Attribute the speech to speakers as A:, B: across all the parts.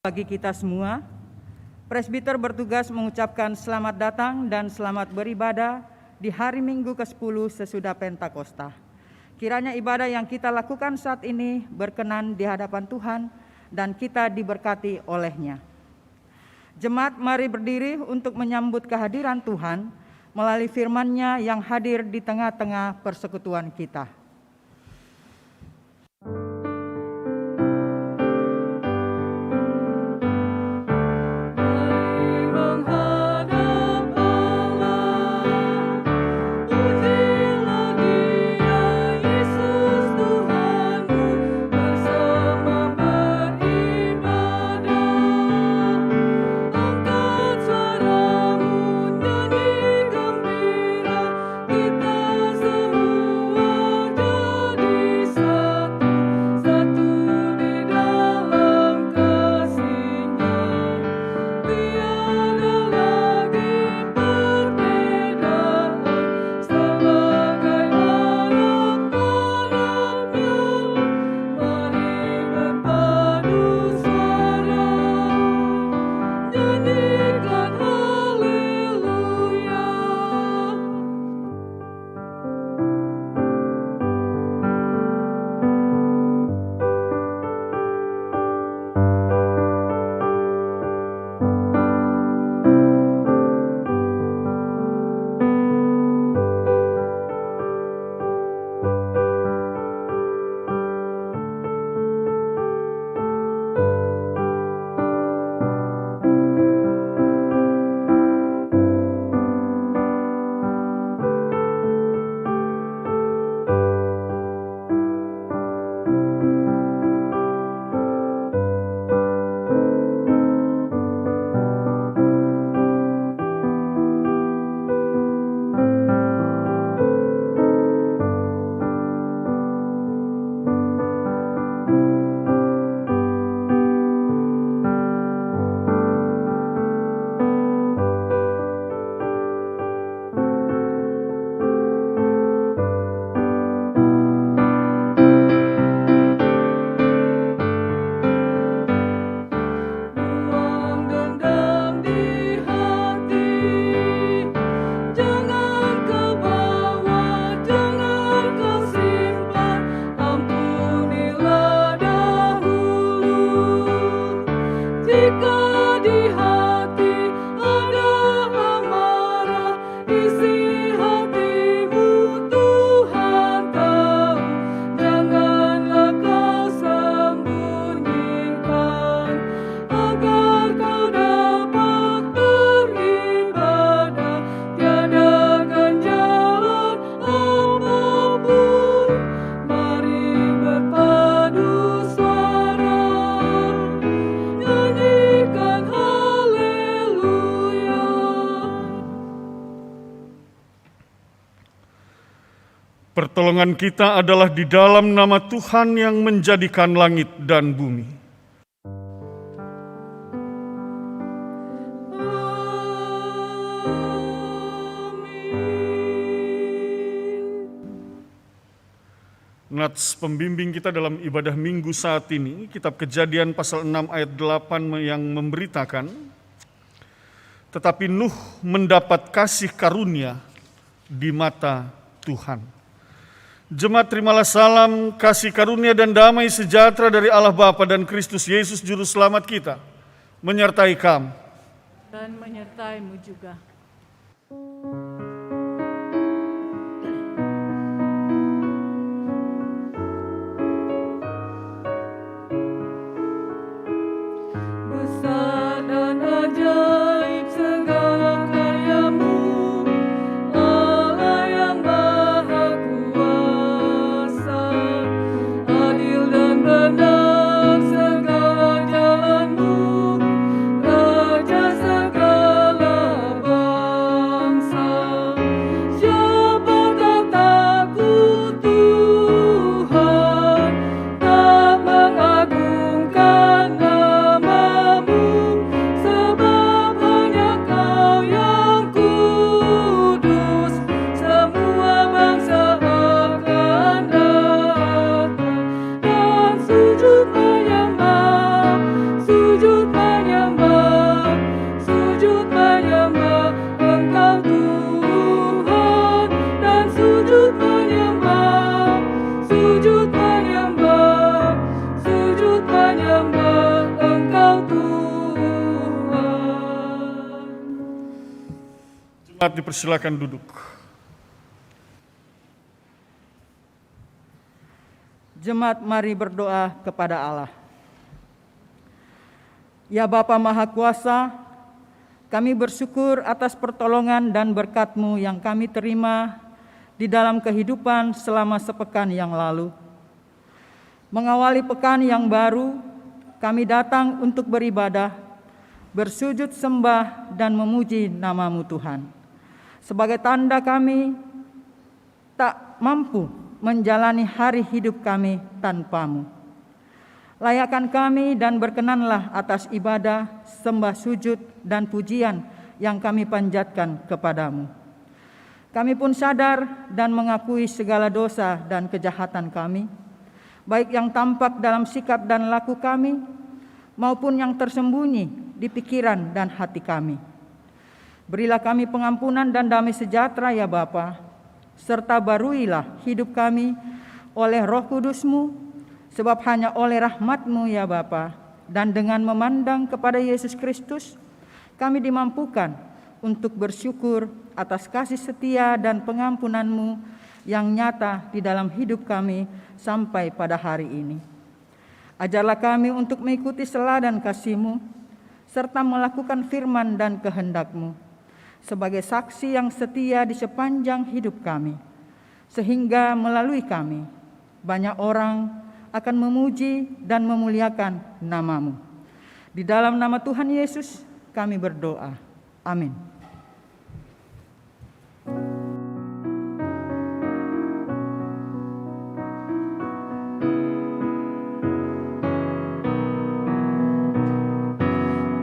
A: Bagi kita semua, presbiter bertugas mengucapkan selamat datang dan selamat beribadah di hari Minggu ke-10 sesudah Pentakosta. Kiranya ibadah yang kita lakukan saat ini berkenan di hadapan Tuhan dan kita diberkati oleh-Nya. Jemaat, mari berdiri untuk menyambut kehadiran Tuhan melalui firman-Nya yang hadir di tengah-tengah persekutuan kita.
B: Pertolongan kita adalah di dalam nama Tuhan yang menjadikan langit dan bumi. Nats pembimbing kita dalam ibadah minggu saat ini, kitab Kejadian pasal 6 ayat 8 yang memberitakan, tetapi Nuh mendapat kasih karunia di mata Tuhan. Jemaat, terimalah salam, kasih karunia dan damai sejahtera dari Allah Bapa dan Kristus Yesus Juru Selamat kita, menyertai kamu.
C: Dan menyertaimu juga. Besar dan ajaib segala karya-Mu, Allah yang Maha Kuasa. Adil dan benar segala jalan-Mu, Raja segala bangsa. Siapa tak takut Tuhan, tak mengagungkan nama-Mu, sebab hanya Kau yang kudus. Semua bangsa akan datang dan sujud
B: Dipersilakan duduk.
A: Jemaat, mari berdoa kepada Allah. Ya Bapa Maha Kuasa, kami bersyukur atas pertolongan dan berkat-Mu yang kami terima di dalam kehidupan selama sepekan yang lalu. Mengawali pekan yang baru, kami datang untuk beribadah, bersujud sembah dan memuji nama-Mu Tuhan. Sebagai tanda kami tak mampu menjalani hari hidup kami tanpa-Mu. Layakkan kami dan berkenanlah atas ibadah, sembah sujud dan pujian yang kami panjatkan kepadamu. Kami pun sadar dan mengakui segala dosa dan kejahatan kami, baik yang tampak dalam sikap dan laku kami, maupun yang tersembunyi di pikiran dan hati kami. Berilah kami pengampunan dan damai sejahtera ya Bapa, serta baruilah hidup kami oleh Roh Kudus-Mu, sebab hanya oleh rahmat-Mu ya Bapa, dan dengan memandang kepada Yesus Kristus, kami dimampukan untuk bersyukur atas kasih setia dan pengampunan-Mu yang nyata di dalam hidup kami sampai pada hari ini. Ajarlah kami untuk mengikuti teladan kasih-Mu, serta melakukan firman dan kehendak-Mu, sebagai saksi yang setia di sepanjang hidup kami, sehingga melalui kami banyak orang akan memuji dan memuliakan nama-Mu. Di dalam nama Tuhan Yesus kami berdoa. Amin.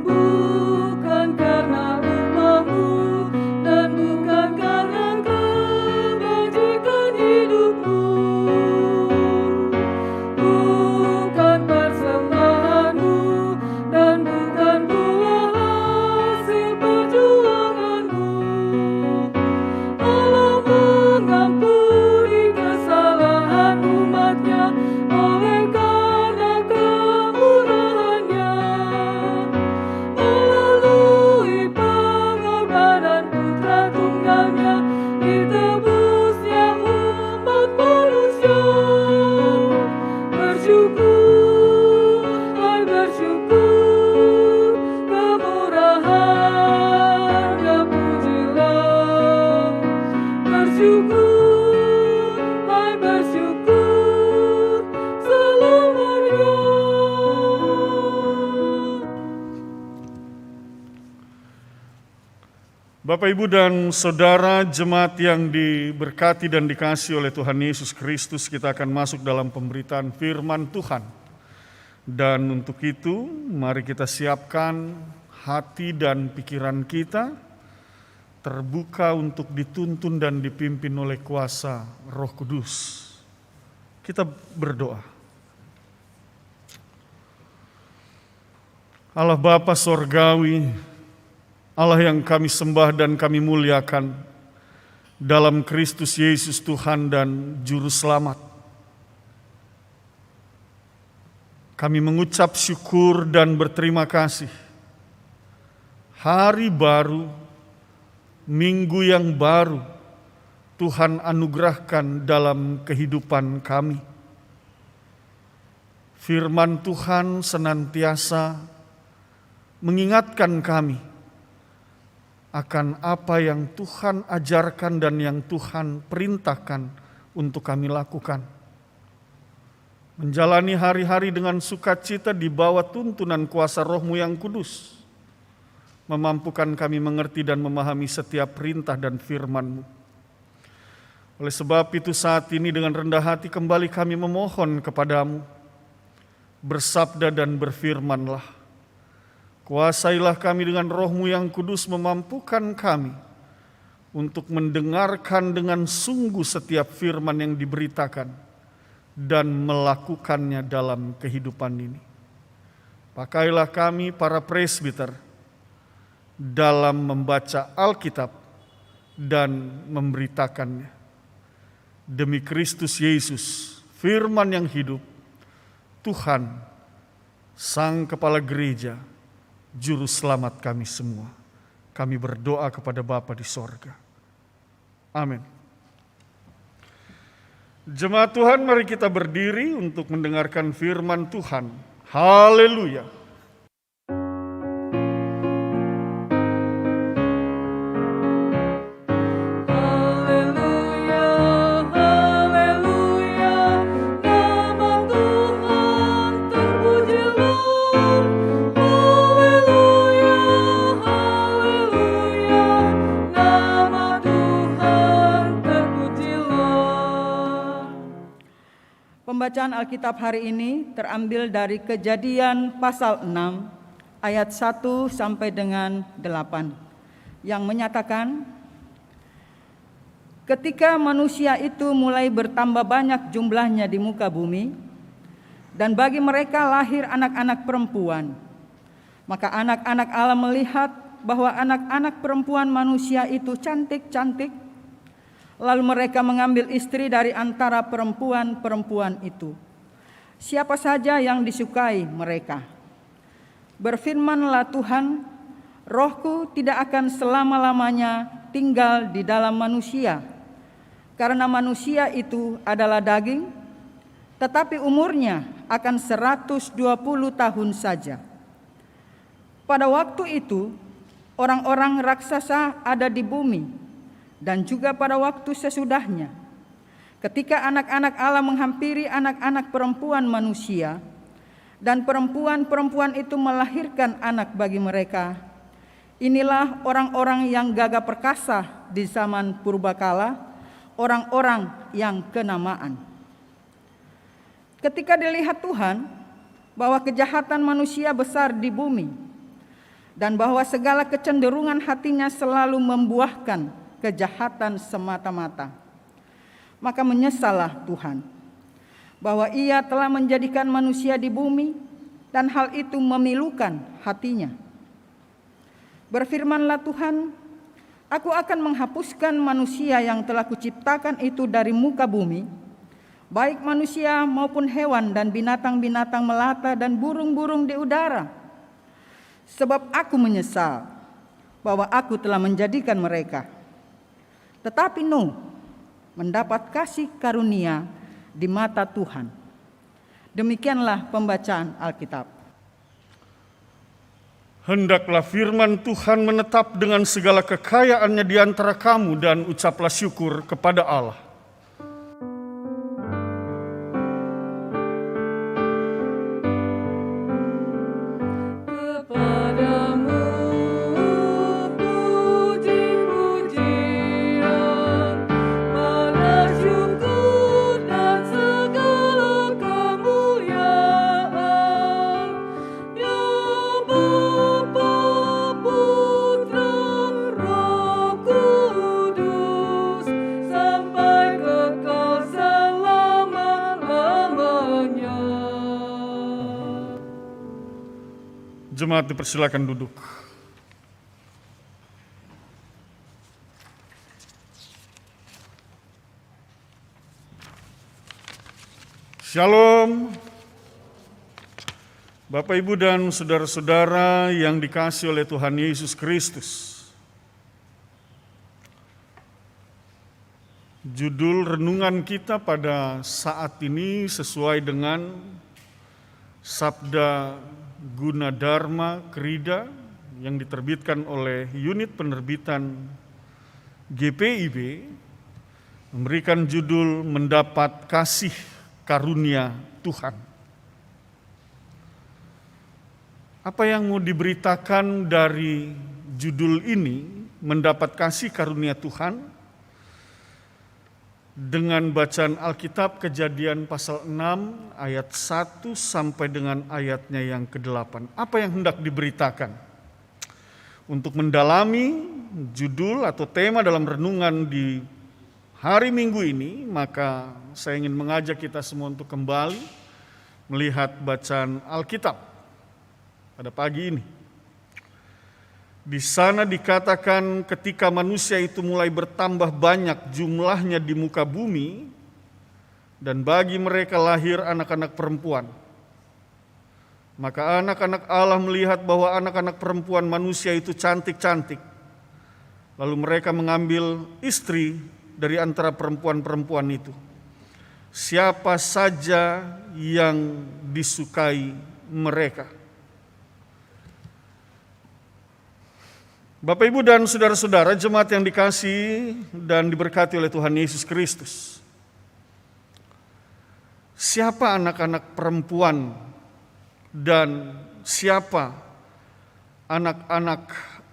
C: Bukan karena upahmu dan bukan karena kebajikan hidupmu, bukan persembahanmu dan bukan buah hasil perjuanganmu. Allah mengampuni kesalahan umat-Nya oleh karena kemurahan-Nya. Melalui pengorbanan Putra Tunggal-Nya, ditebusnya umat manusia. Bersyukur, hai bersyukur, kemurahan-Nya pujilah. Bersyukur, hai bersyukur, selamanya.
B: Bapak, Ibu, dan Saudara jemaat yang diberkati dan dikasihi oleh Tuhan Yesus Kristus, kita akan masuk dalam pemberitaan firman Tuhan. Dan untuk itu, mari kita siapkan hati dan pikiran kita terbuka untuk dituntun dan dipimpin oleh kuasa Roh Kudus. Kita berdoa. Allah Bapa Sorgawi, Allah yang kami sembah dan kami muliakan dalam Kristus Yesus Tuhan dan Juru Selamat. Kami mengucap syukur dan berterima kasih. Hari baru, minggu yang baru Tuhan anugerahkan dalam kehidupan kami. Firman Tuhan senantiasa mengingatkan kami akan apa yang Tuhan ajarkan dan yang Tuhan perintahkan untuk kami lakukan. Menjalani hari-hari dengan sukacita di bawah tuntunan kuasa Roh-Mu yang kudus, memampukan kami mengerti dan memahami setiap perintah dan firman-Mu. Oleh sebab itu saat ini dengan rendah hati kembali kami memohon kepadamu, bersabda dan berfirmanlah. Kuasailah kami dengan Roh-Mu yang kudus, memampukan kami untuk mendengarkan dengan sungguh setiap firman yang diberitakan dan melakukannya dalam kehidupan ini. Pakailah kami para presbiter dalam membaca Alkitab dan memberitakannya. Demi Kristus Yesus, firman yang hidup, Tuhan, Sang Kepala Gereja, Juru Selamat kami semua. Kami berdoa kepada Bapa di sorga. Amin. Jemaat Tuhan, mari kita berdiri untuk mendengarkan firman Tuhan. Haleluya.
C: Haleluya, haleluya, nama Tuhan terpujilah. Haleluya, haleluya, nama Tuhan terpujilah.
A: Pembacaan Alkitab hari ini terambil dari Kejadian pasal 6 ayat 1 sampai dengan 8 yang menyatakan, ketika manusia itu mulai bertambah banyak jumlahnya di muka bumi, dan bagi mereka lahir anak-anak perempuan, maka anak-anak Allah melihat bahwa anak-anak perempuan manusia itu cantik-cantik. Lalu mereka mengambil istri dari antara perempuan-perempuan itu, siapa saja yang disukai mereka. Berfirmanlah Tuhan, Rohku tidak akan selama-lamanya tinggal di dalam manusia, karena manusia itu adalah daging, tetapi umurnya akan 120 tahun saja. Pada waktu itu, orang-orang raksasa ada di bumi, dan juga pada waktu sesudahnya, ketika anak-anak Allah menghampiri anak-anak perempuan manusia, dan perempuan-perempuan itu melahirkan anak bagi mereka. Inilah orang-orang yang gagah perkasa di zaman purbakala, orang-orang yang kenamaan. Ketika dilihat Tuhan bahwa kejahatan manusia besar di bumi, dan bahwa segala kecenderungan hatinya selalu membuahkan kejahatan semata-mata, maka menyesallah Tuhan bahwa Ia telah menjadikan manusia di bumi, dan hal itu memilukan hatinya. Berfirmanlah Tuhan, Aku akan menghapuskan manusia yang telah kuciptakan itu dari muka bumi, baik manusia maupun hewan dan binatang-binatang melata dan burung-burung di udara. Sebab aku menyesal bahwa aku telah menjadikan mereka. Tetapi Nuh mendapat kasih karunia di mata Tuhan. Demikianlah pembacaan Alkitab.
B: Hendaklah firman Tuhan menetap dengan segala kekayaannya di antara kamu, dan ucaplah syukur kepada Allah.
C: Kepadamu puji-pujian, mana syukur dan segala kemuliaan, ya Bapa, Putra, Roh Kudus, sampai kekal selama-lamanya.
B: Jemaat dipersilakan duduk. Shalom. Bapak, Ibu, dan saudara-saudara yang dikasihi oleh Tuhan Yesus Kristus. Judul renungan kita pada saat ini sesuai dengan Sabda Gunadarma Krida yang diterbitkan oleh unit penerbitan GPIB, memberikan judul Mendapat Kasih Karunia Tuhan. Apa yang mau diberitakan dari judul ini, Mendapat Kasih Karunia Tuhan, dengan bacaan Alkitab Kejadian pasal 6 ayat 1 sampai dengan ayatnya yang ke-8. Apa yang hendak diberitakan? Untuk mendalami judul atau tema dalam renungan di hari Minggu ini, maka saya ingin mengajak kita semua untuk kembali melihat bacaan Alkitab pada pagi ini. Di sana dikatakan ketika manusia itu mulai bertambah banyak jumlahnya di muka bumi, dan bagi mereka lahir anak-anak perempuan. Maka anak-anak Allah melihat bahwa anak-anak perempuan manusia itu cantik-cantik. Lalu mereka mengambil istri dari antara perempuan-perempuan itu. Siapa saja yang disukai mereka. Bapak, Ibu, dan saudara-saudara jemaat yang dikasihi dan diberkati oleh Tuhan Yesus Kristus. Siapa anak-anak perempuan dan siapa anak-anak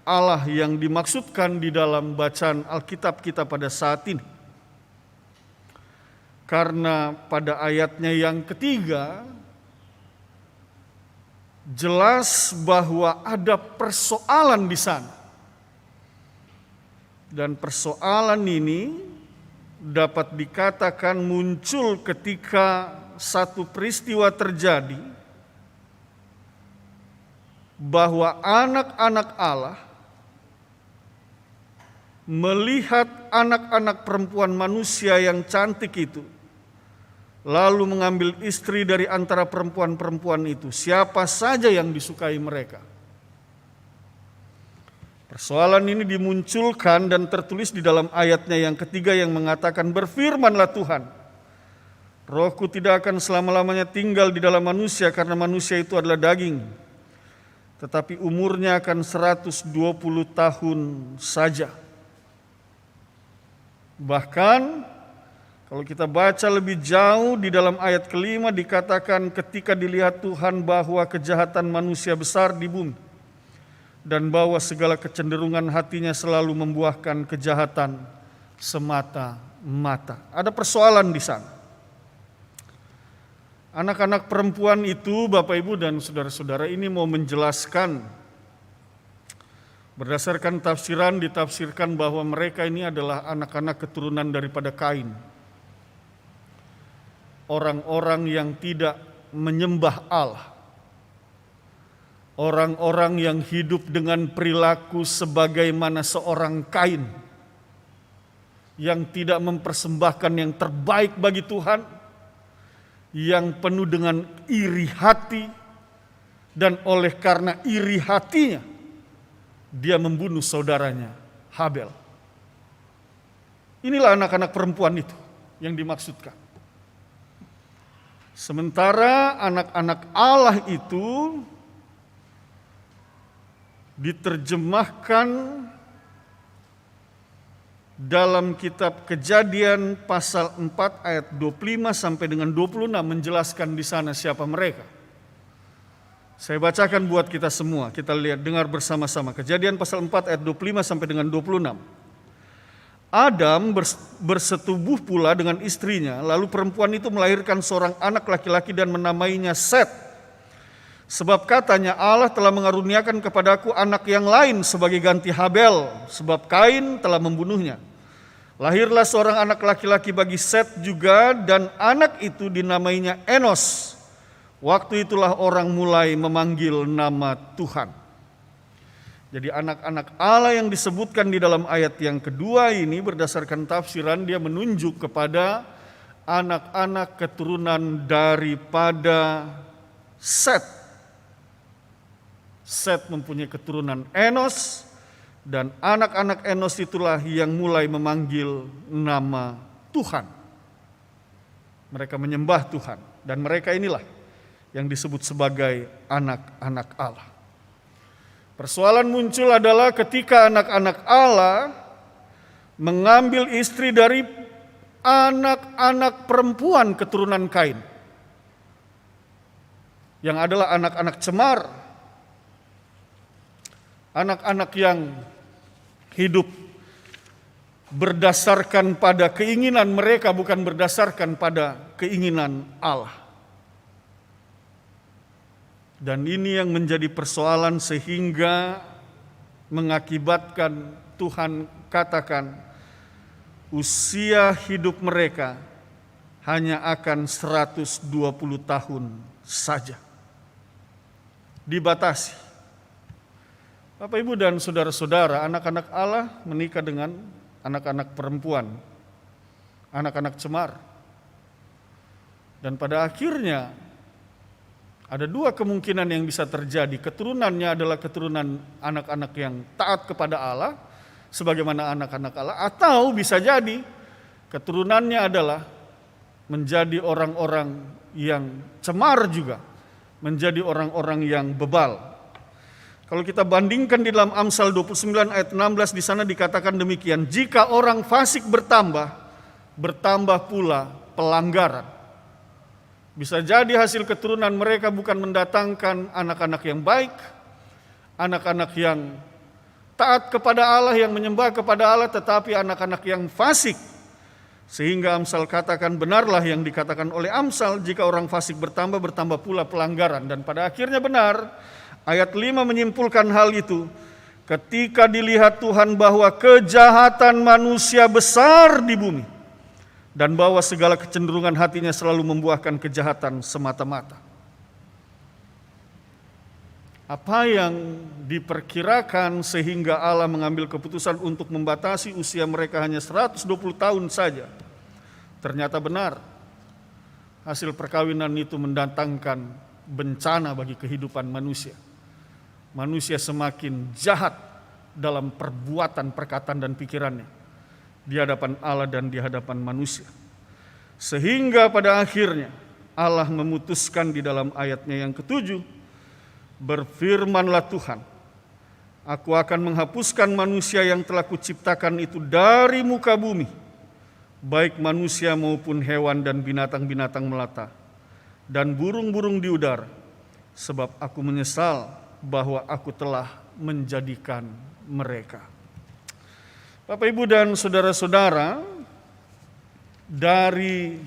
B: Allah yang dimaksudkan di dalam bacaan Alkitab kita pada saat ini? Karena pada ayatnya yang ketiga jelas bahwa ada persoalan di sana. Dan persoalan ini dapat dikatakan muncul ketika satu peristiwa terjadi bahwa anak-anak Allah melihat anak-anak perempuan manusia yang cantik itu, lalu mengambil istri dari antara perempuan-perempuan itu, siapa saja yang disukai mereka. Persoalan ini dimunculkan dan tertulis di dalam ayatnya yang ketiga yang mengatakan, "Berfirmanlah Tuhan, Rohku tidak akan selama-lamanya tinggal di dalam manusia karena manusia itu adalah daging, tetapi umurnya akan 120 tahun saja." Bahkan kalau kita baca lebih jauh di dalam ayat kelima dikatakan ketika dilihat Tuhan bahwa kejahatan manusia besar di bumi dan bahwa segala kecenderungan hatinya selalu membuahkan kejahatan semata-mata. Ada persoalan di sana. Anak-anak perempuan itu, Bapak, Ibu, dan saudara-saudara, ini mau menjelaskan berdasarkan tafsiran, ditafsirkan bahwa mereka ini adalah anak-anak keturunan daripada Kain. Orang-orang yang tidak menyembah Allah. Orang-orang yang hidup dengan perilaku sebagaimana seorang Kain, yang tidak mempersembahkan yang terbaik bagi Tuhan, yang penuh dengan iri hati, dan oleh karena iri hatinya, dia membunuh saudaranya Habel. Inilah anak-anak perempuan itu yang dimaksudkan. Sementara anak-anak Allah itu diterjemahkan dalam kitab Kejadian pasal 4 ayat 25 sampai dengan 26 menjelaskan di sana siapa mereka. Saya bacakan buat kita semua, kita lihat dengar bersama-sama. Kejadian pasal 4 ayat 25 sampai dengan 26. Adam bersetubuh pula dengan istrinya, lalu perempuan itu melahirkan seorang anak laki-laki dan menamainya Set. Sebab katanya, Allah telah mengaruniakan kepadaku anak yang lain sebagai ganti Habel, sebab Kain telah membunuhnya. Lahirlah seorang anak laki-laki bagi Set juga, dan anak itu dinamainya Enos. Waktu itulah orang mulai memanggil nama Tuhan. Jadi anak-anak Allah yang disebutkan di dalam ayat yang kedua ini berdasarkan tafsiran dia menunjuk kepada anak-anak keturunan daripada Set. Set mempunyai keturunan Enos, dan anak-anak Enos itulah yang mulai memanggil nama Tuhan. Mereka menyembah Tuhan, dan mereka inilah yang disebut sebagai anak-anak Allah. Persoalan muncul adalah ketika anak-anak Allah mengambil istri dari anak-anak perempuan keturunan Kain, yang adalah anak-anak cemar, anak-anak yang hidup berdasarkan pada keinginan mereka, bukan berdasarkan pada keinginan Allah. Dan ini yang menjadi persoalan sehingga mengakibatkan Tuhan katakan usia hidup mereka hanya akan 120 tahun saja. Dibatasi. Bapak, Ibu, dan saudara-saudara, anak-anak Allah menikah dengan anak-anak perempuan, anak-anak cemar. Dan pada akhirnya ada dua kemungkinan yang bisa terjadi. Keturunannya adalah keturunan anak-anak yang taat kepada Allah, sebagaimana anak-anak Allah, atau bisa jadi keturunannya adalah menjadi orang-orang yang cemar juga, menjadi orang-orang yang bebal. Kalau kita bandingkan di dalam Amsal 29 ayat 16, di sana dikatakan demikian, jika orang fasik bertambah, bertambah pula pelanggaran. Bisa jadi hasil keturunan mereka bukan mendatangkan anak-anak yang baik, anak-anak yang taat kepada Allah, yang menyembah kepada Allah, tetapi anak-anak yang fasik. Sehingga Amsal katakan, benarlah yang dikatakan oleh Amsal, jika orang fasik bertambah, bertambah pula pelanggaran. Dan pada akhirnya benar, ayat 5 menyimpulkan hal itu. Ketika dilihat Tuhan bahwa kejahatan manusia besar di bumi, dan bahwa segala kecenderungan hatinya selalu membuahkan kejahatan semata-mata. Apa yang diperkirakan sehingga Allah mengambil keputusan untuk membatasi usia mereka hanya 120 tahun saja, ternyata benar. Hasil perkawinan itu mendatangkan bencana bagi kehidupan manusia. Manusia semakin jahat dalam perbuatan, perkataan, dan pikirannya di hadapan Allah dan di hadapan manusia. Sehingga pada akhirnya Allah memutuskan di dalam ayatnya yang ke-7, berfirmanlah Tuhan, aku akan menghapuskan manusia yang telah kuciptakan itu dari muka bumi, baik manusia maupun hewan dan binatang-binatang melata, dan burung-burung di udara, sebab aku menyesal bahwa aku telah menjadikan mereka. Bapak, Ibu, dan saudara-saudara, dari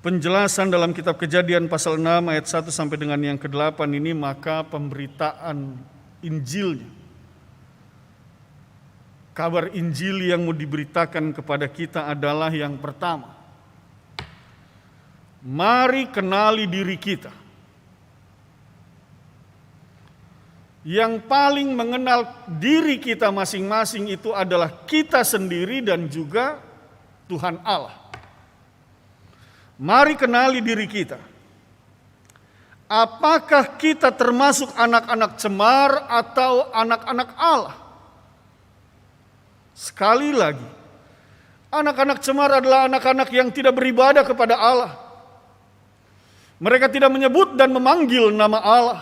B: penjelasan dalam kitab Kejadian pasal 6 ayat 1 sampai dengan yang ke-8 ini, maka pemberitaan Injilnya, kabar Injil yang mau diberitakan kepada kita adalah yang pertama, mari kenali diri kita. Yang paling mengenal diri kita masing-masing itu adalah kita sendiri dan juga Tuhan Allah. Mari kenali diri kita. Apakah kita termasuk anak-anak cemar atau anak-anak Allah? Sekali lagi, anak-anak cemar adalah anak-anak yang tidak beribadah kepada Allah. Mereka tidak menyebut dan memanggil nama Allah.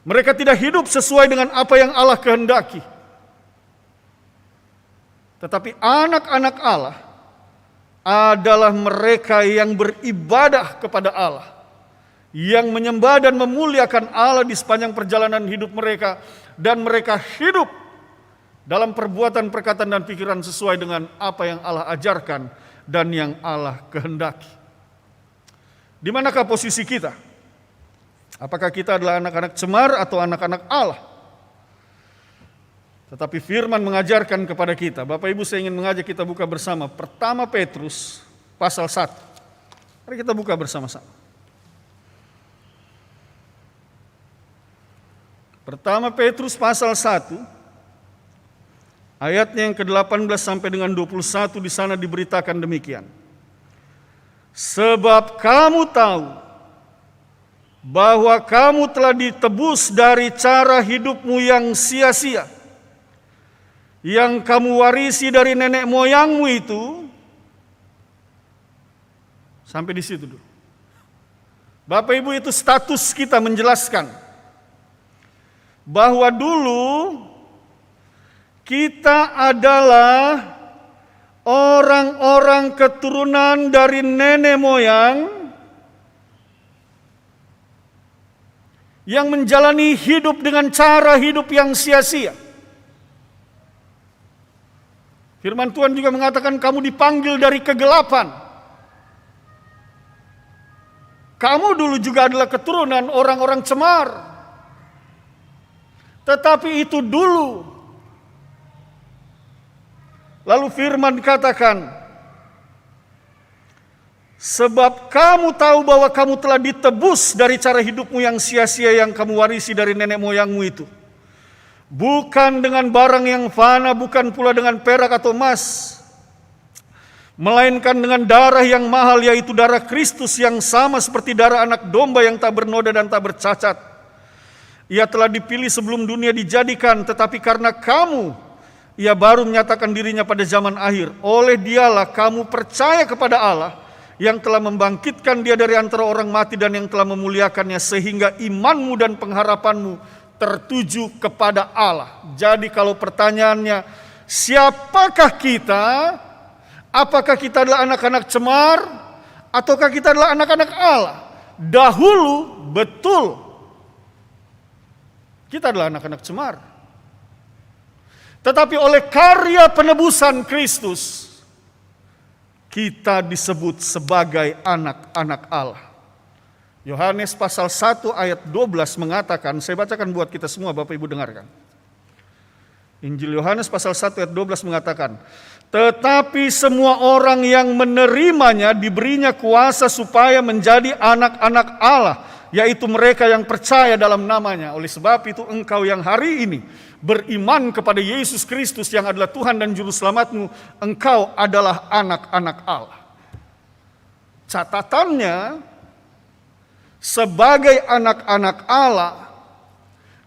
B: Mereka tidak hidup sesuai dengan apa yang Allah kehendaki. Tetapi anak-anak Allah adalah mereka yang beribadah kepada Allah, yang menyembah dan memuliakan Allah di sepanjang perjalanan hidup mereka, dan mereka hidup dalam perbuatan, perkataan, dan pikiran sesuai dengan apa yang Allah ajarkan dan yang Allah kehendaki. Di manakah posisi kita? Apakah kita adalah anak-anak cemar atau anak-anak Allah? Tetapi firman mengajarkan kepada kita. Bapak Ibu, saya ingin mengajak kita buka bersama 1 Petrus pasal 1. Mari kita buka bersama-sama. 1 Petrus pasal 1 ayatnya yang ke-18 sampai dengan 21, di sana diberitakan demikian. Sebab kamu tahu bahwa kamu telah ditebus dari cara hidupmu yang sia-sia, yang kamu warisi dari nenek moyangmu itu. Sampai di situ dulu. Bapak Ibu, itu status kita menjelaskan bahwa dulu kita adalah orang-orang keturunan dari nenek moyang yang menjalani hidup dengan cara hidup yang sia-sia. Firman Tuhan juga mengatakan kamu dipanggil dari kegelapan. Kamu dulu juga adalah keturunan orang-orang cemar. Tetapi itu dulu. Lalu firman katakan, sebab kamu tahu bahwa kamu telah ditebus dari cara hidupmu yang sia-sia yang kamu warisi dari nenek moyangmu itu. Bukan dengan barang yang fana, bukan pula dengan perak atau emas, melainkan dengan darah yang mahal, yaitu darah Kristus yang sama seperti darah anak domba yang tak bernoda dan tak bercacat. Ia telah dipilih sebelum dunia dijadikan, tetapi karena kamu, Ia baru menyatakan dirinya pada zaman akhir. Oleh Dialah kamu percaya kepada Allah yang telah membangkitkan Dia dari antara orang mati dan yang telah memuliakannya, sehingga imanmu dan pengharapanmu tertuju kepada Allah. Jadi kalau pertanyaannya, siapakah kita? Apakah kita adalah anak-anak cemar ataukah kita adalah anak-anak Allah? Dahulu betul kita adalah anak-anak cemar. Tetapi oleh karya penebusan Kristus, kita disebut sebagai anak-anak Allah. Yohanes pasal 1 ayat 12 mengatakan, saya bacakan buat kita semua Bapak Ibu dengarkan. Injil Yohanes pasal 1 ayat 12 mengatakan, tetapi semua orang yang menerimanya diberinya kuasa supaya menjadi anak-anak Allah, yaitu mereka yang percaya dalam namanya. Oleh sebab itu engkau yang hari ini beriman kepada Yesus Kristus yang adalah Tuhan dan Juru Selamatmu, engkau adalah anak-anak Allah. Catatannya, sebagai anak-anak Allah,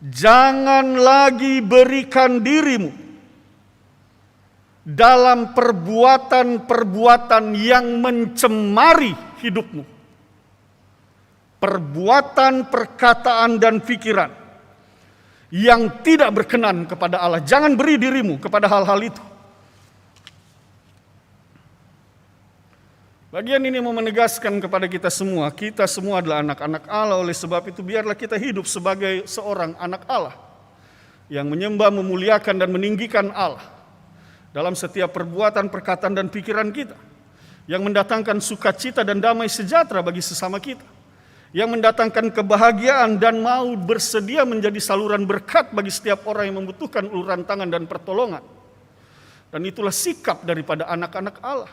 B: jangan lagi berikan dirimu dalam perbuatan-perbuatan yang mencemari hidupmu. Perbuatan, perkataan, dan pikiran yang tidak berkenan kepada Allah. Jangan beri dirimu kepada hal-hal itu. Bagian ini mau menegaskan kepada kita semua adalah anak-anak Allah. Oleh sebab itu biarlah kita hidup sebagai seorang anak Allah yang menyembah, memuliakan, dan meninggikan Allah dalam setiap perbuatan, perkataan, dan pikiran kita, yang mendatangkan sukacita dan damai sejahtera bagi sesama kita, yang mendatangkan kebahagiaan dan mau bersedia menjadi saluran berkat bagi setiap orang yang membutuhkan uluran tangan dan pertolongan. Dan itulah sikap daripada anak-anak Allah,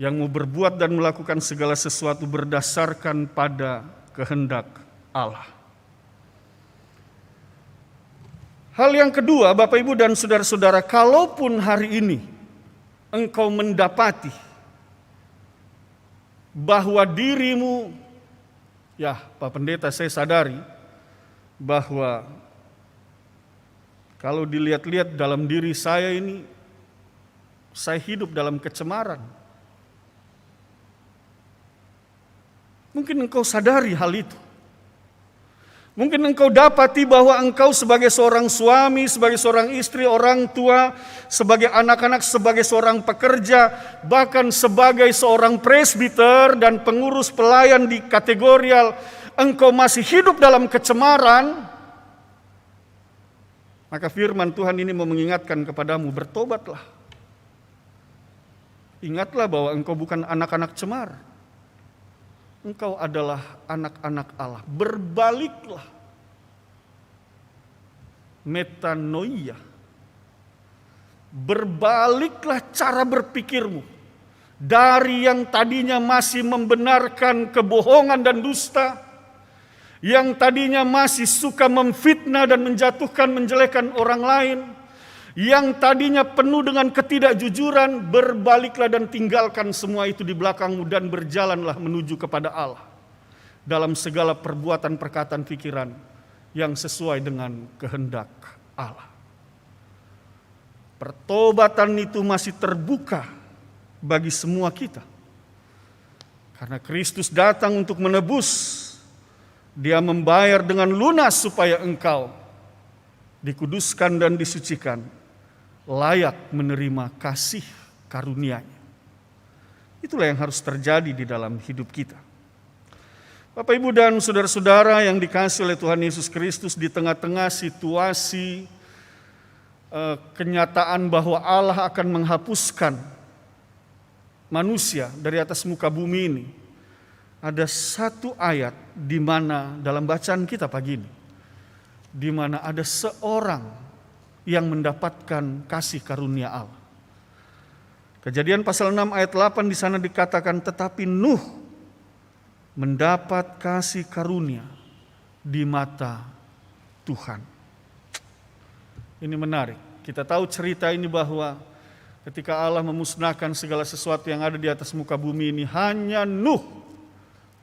B: yang mau berbuat dan melakukan segala sesuatu berdasarkan pada kehendak Allah. Hal yang kedua, Bapak Ibu dan saudara-saudara, kalaupun hari ini engkau mendapati bahwa dirimu, ya Pak Pendeta, saya sadari bahwa kalau dilihat-lihat dalam diri saya ini, saya hidup dalam kecemaran. Mungkin engkau sadari hal itu. Mungkin engkau dapati bahwa engkau sebagai seorang suami, sebagai seorang istri, orang tua, sebagai anak-anak, sebagai seorang pekerja, bahkan sebagai seorang presbiter dan pengurus pelayan di kategorial, engkau masih hidup dalam kecemaran. Maka firman Tuhan ini mau mengingatkan kepadamu, bertobatlah. Ingatlah bahwa engkau bukan anak-anak cemar. Engkau adalah anak-anak Allah. Berbaliklah. Metanoia. Berbaliklah cara berpikirmu. Dari yang tadinya masih membenarkan kebohongan dan dusta. Yang tadinya masih suka memfitnah dan menjatuhkan, menjelekkan orang lain. Yang tadinya penuh dengan ketidakjujuran, berbaliklah dan tinggalkan semua itu di belakangmu dan berjalanlah menuju kepada Allah dalam segala perbuatan, perkataan, pikiran yang sesuai dengan kehendak Allah. Pertobatan itu masih terbuka bagi semua kita. Karena Kristus datang untuk menebus. Dia membayar dengan lunas supaya engkau dikuduskan dan disucikan, layak menerima kasih karunia-Nya. Itulah yang harus terjadi di dalam hidup kita. Bapak, Ibu, dan saudara-saudara yang dikasihi oleh Tuhan Yesus Kristus, di tengah-tengah situasi kenyataan bahwa Allah akan menghapuskan manusia dari atas muka bumi ini, ada satu ayat di mana dalam bacaan kita pagi ini, di mana ada seorang yang mendapatkan kasih karunia Allah. Kejadian pasal 6 ayat 8 di sana dikatakan, tetapi Nuh mendapat kasih karunia di mata Tuhan. Ini menarik. Kita tahu cerita ini bahwa ketika Allah memusnahkan segala sesuatu yang ada di atas muka bumi ini, hanya Nuh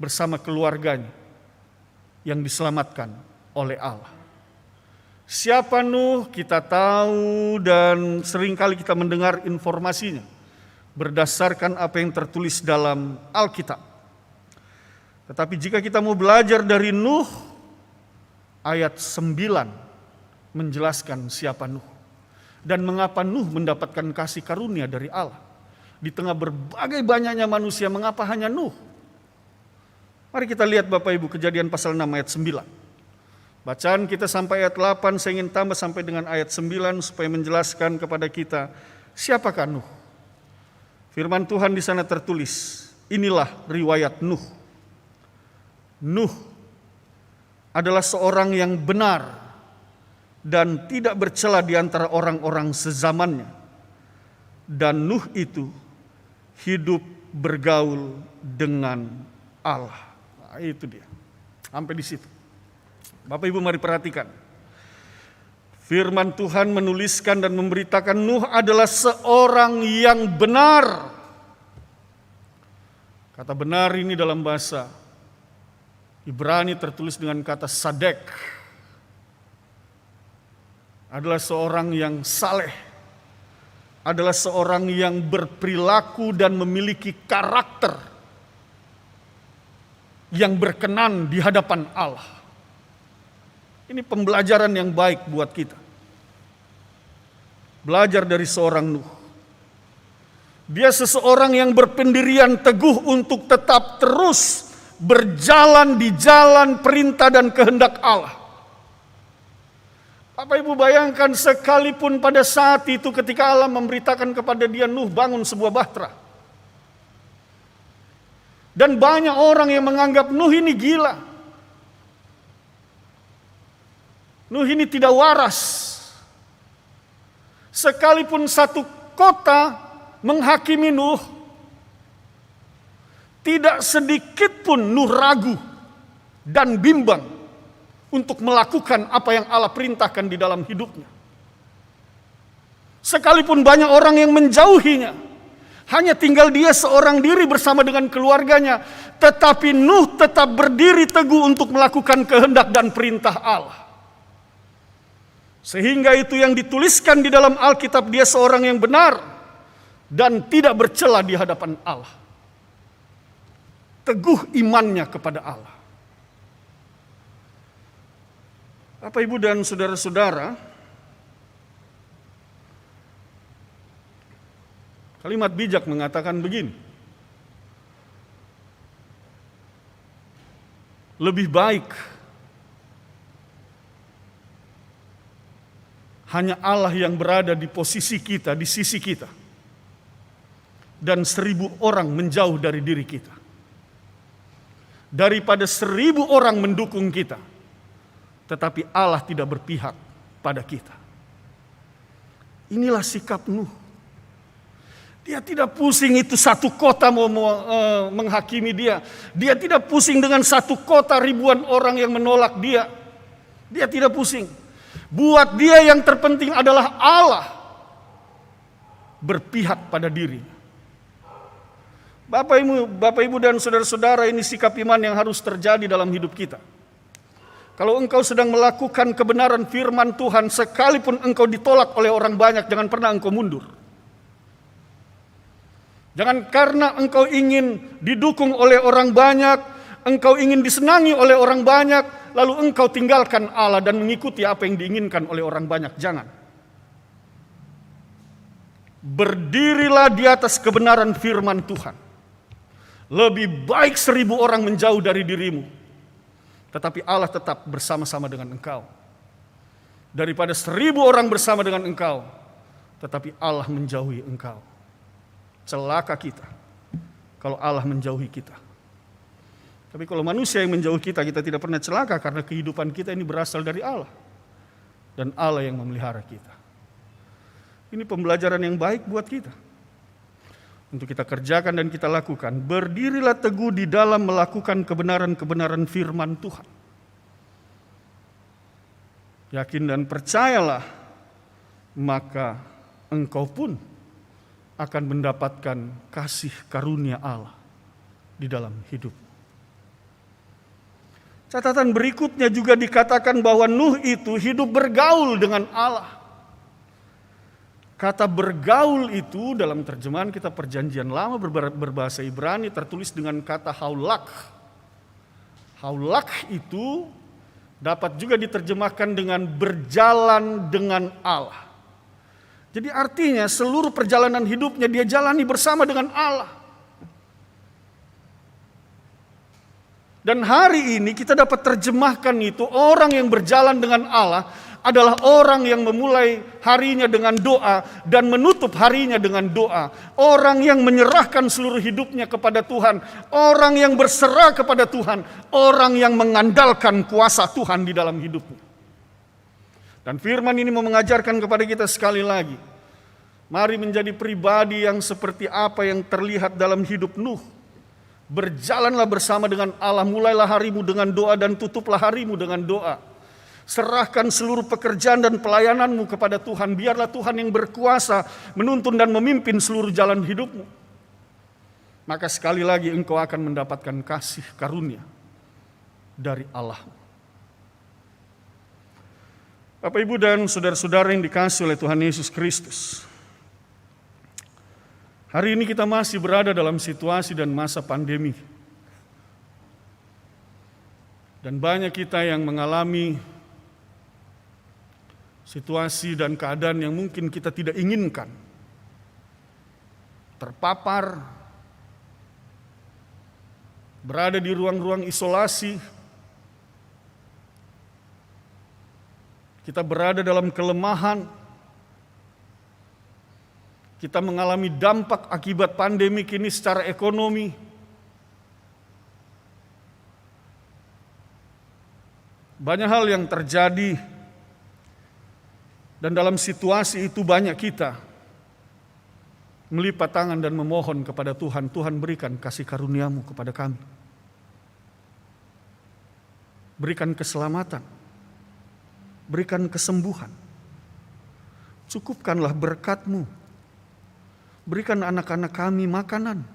B: bersama keluarganya yang diselamatkan oleh Allah. Siapa Nuh kita tahu dan seringkali kita mendengar informasinya berdasarkan apa yang tertulis dalam Alkitab. Tetapi jika kita mau belajar dari Nuh, ayat 9 menjelaskan siapa Nuh dan mengapa Nuh mendapatkan kasih karunia dari Allah. Di tengah berbagai banyaknya manusia, mengapa hanya Nuh? Mari kita lihat Bapak Ibu Kejadian pasal 6 ayat 9. Bacaan kita sampai ayat 8, saya ingin tambah sampai dengan ayat 9 supaya menjelaskan kepada kita siapakah Nuh. Firman Tuhan di sana tertulis, inilah riwayat Nuh. Nuh adalah seorang yang benar dan tidak bercela di antara orang-orang sezamannya. Dan Nuh itu hidup bergaul dengan Allah. Nah, itu dia. Sampai di situ. Bapak Ibu mari perhatikan. Firman Tuhan menuliskan dan memberitakan Nuh adalah seorang yang benar. Kata benar ini dalam bahasa Ibrani tertulis dengan kata sadek. Adalah seorang yang saleh. Adalah seorang yang berperilaku dan memiliki karakter yang berkenan di hadapan Allah. Ini pembelajaran yang baik buat kita. Belajar dari seorang Nuh. Dia seseorang yang berpendirian teguh untuk tetap terus berjalan di jalan perintah dan kehendak Allah. Bapak Ibu bayangkan sekalipun pada saat itu ketika Allah memberitakan kepada dia Nuh bangun sebuah bahtera. Dan banyak orang yang menganggap Nuh ini gila. Nuh ini tidak waras. Sekalipun satu kota menghakimi Nuh, tidak sedikit pun Nuh ragu dan bimbang untuk melakukan apa yang Allah perintahkan di dalam hidupnya. Sekalipun banyak orang yang menjauhinya, hanya tinggal dia seorang diri bersama dengan keluarganya, tetapi Nuh tetap berdiri teguh untuk melakukan kehendak dan perintah Allah. Sehingga itu yang dituliskan di dalam Alkitab, dia seorang yang benar dan tidak bercela di hadapan Allah. Teguh imannya kepada Allah. Bapak, Ibu, dan saudara-saudara, kalimat bijak mengatakan begini. Lebih baik hanya Allah yang berada di posisi kita, di sisi kita. Dan 1000 orang menjauh dari diri kita. Daripada 1000 orang mendukung kita, tetapi Allah tidak berpihak pada kita. Inilah sikap Nuh. Dia tidak pusing itu satu kota mau menghakimi dia. Dia tidak pusing dengan satu kota ribuan orang yang menolak dia. Dia tidak pusing. Buat dia yang terpenting adalah Allah berpihak pada dirinya. Bapak Ibu dan saudara-saudara, ini sikap iman yang harus terjadi dalam hidup kita. Kalau engkau sedang melakukan kebenaran firman Tuhan, sekalipun engkau ditolak oleh orang banyak, jangan pernah engkau mundur. Jangan karena engkau ingin didukung oleh orang banyak, engkau ingin disenangi oleh orang banyak, lalu engkau tinggalkan Allah dan mengikuti apa yang diinginkan oleh orang banyak. Jangan. Berdirilah di atas kebenaran firman Tuhan. Lebih baik 1000 orang menjauh dari dirimu, tetapi Allah tetap bersama-sama dengan engkau. Daripada 1000 orang bersama dengan engkau, tetapi Allah menjauhi engkau. Celaka kita kalau Allah menjauhi kita. Tapi kalau manusia yang menjauhi kita, kita tidak pernah celaka karena kehidupan kita ini berasal dari Allah. Dan Allah yang memelihara kita. Ini pembelajaran yang baik buat kita. Untuk kita kerjakan dan kita lakukan. Berdirilah teguh di dalam melakukan kebenaran-kebenaran firman Tuhan. Yakin dan percayalah, maka engkau pun akan mendapatkan kasih karunia Allah di dalam hidup. Catatan berikutnya juga dikatakan bahwa Nuh itu hidup bergaul dengan Allah. Kata bergaul itu dalam terjemahan kita Perjanjian Lama berbahasa Ibrani tertulis dengan kata haulak. Haulak itu dapat juga diterjemahkan dengan berjalan dengan Allah. Jadi artinya seluruh perjalanan hidupnya dia jalani bersama dengan Allah. Dan hari ini kita dapat terjemahkan itu, orang yang berjalan dengan Allah adalah orang yang memulai harinya dengan doa dan menutup harinya dengan doa. Orang yang menyerahkan seluruh hidupnya kepada Tuhan, orang yang berserah kepada Tuhan, orang yang mengandalkan kuasa Tuhan di dalam hidupnya. Dan firman ini mau mengajarkan kepada kita sekali lagi, mari menjadi pribadi yang seperti apa yang terlihat dalam hidup Nuh. Berjalanlah bersama dengan Allah, mulailah harimu dengan doa dan tutuplah harimu dengan doa. Serahkan seluruh pekerjaan dan pelayananmu kepada Tuhan, biarlah Tuhan yang berkuasa menuntun dan memimpin seluruh jalan hidupmu. Maka sekali lagi engkau akan mendapatkan kasih karunia dari Allah. Bapak, Ibu, dan saudara-saudara yang dikasihi oleh Tuhan Yesus Kristus, hari ini kita masih berada dalam situasi dan masa pandemi. Dan banyak kita yang mengalami situasi dan keadaan yang mungkin kita tidak inginkan. Terpapar, berada di ruang-ruang isolasi, kita berada dalam kelemahan. Kita mengalami dampak akibat pandemi ini secara ekonomi. Banyak hal yang terjadi. Dan dalam situasi itu banyak kita melipat tangan dan memohon kepada Tuhan. Tuhan, berikan kasih karunia-Mu kepada kami. Berikan keselamatan. Berikan kesembuhan. Cukupkanlah berkat-Mu. Berikan anak-anak kami makanan.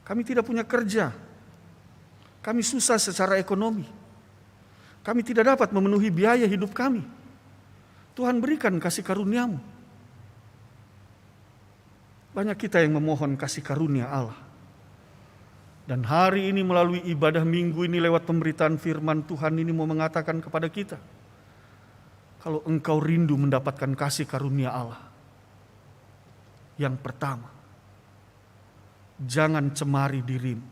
B: Kami tidak punya kerja. Kami susah secara ekonomi. Kami tidak dapat memenuhi biaya hidup kami. Tuhan, berikan kasih karunia-Mu. Banyak kita yang memohon kasih karunia Allah. Dan hari ini melalui ibadah minggu ini lewat pemberitaan firman Tuhan ini mau mengatakan kepada kita, kalau engkau rindu mendapatkan kasih karunia Allah, yang pertama, jangan cemari dirimu.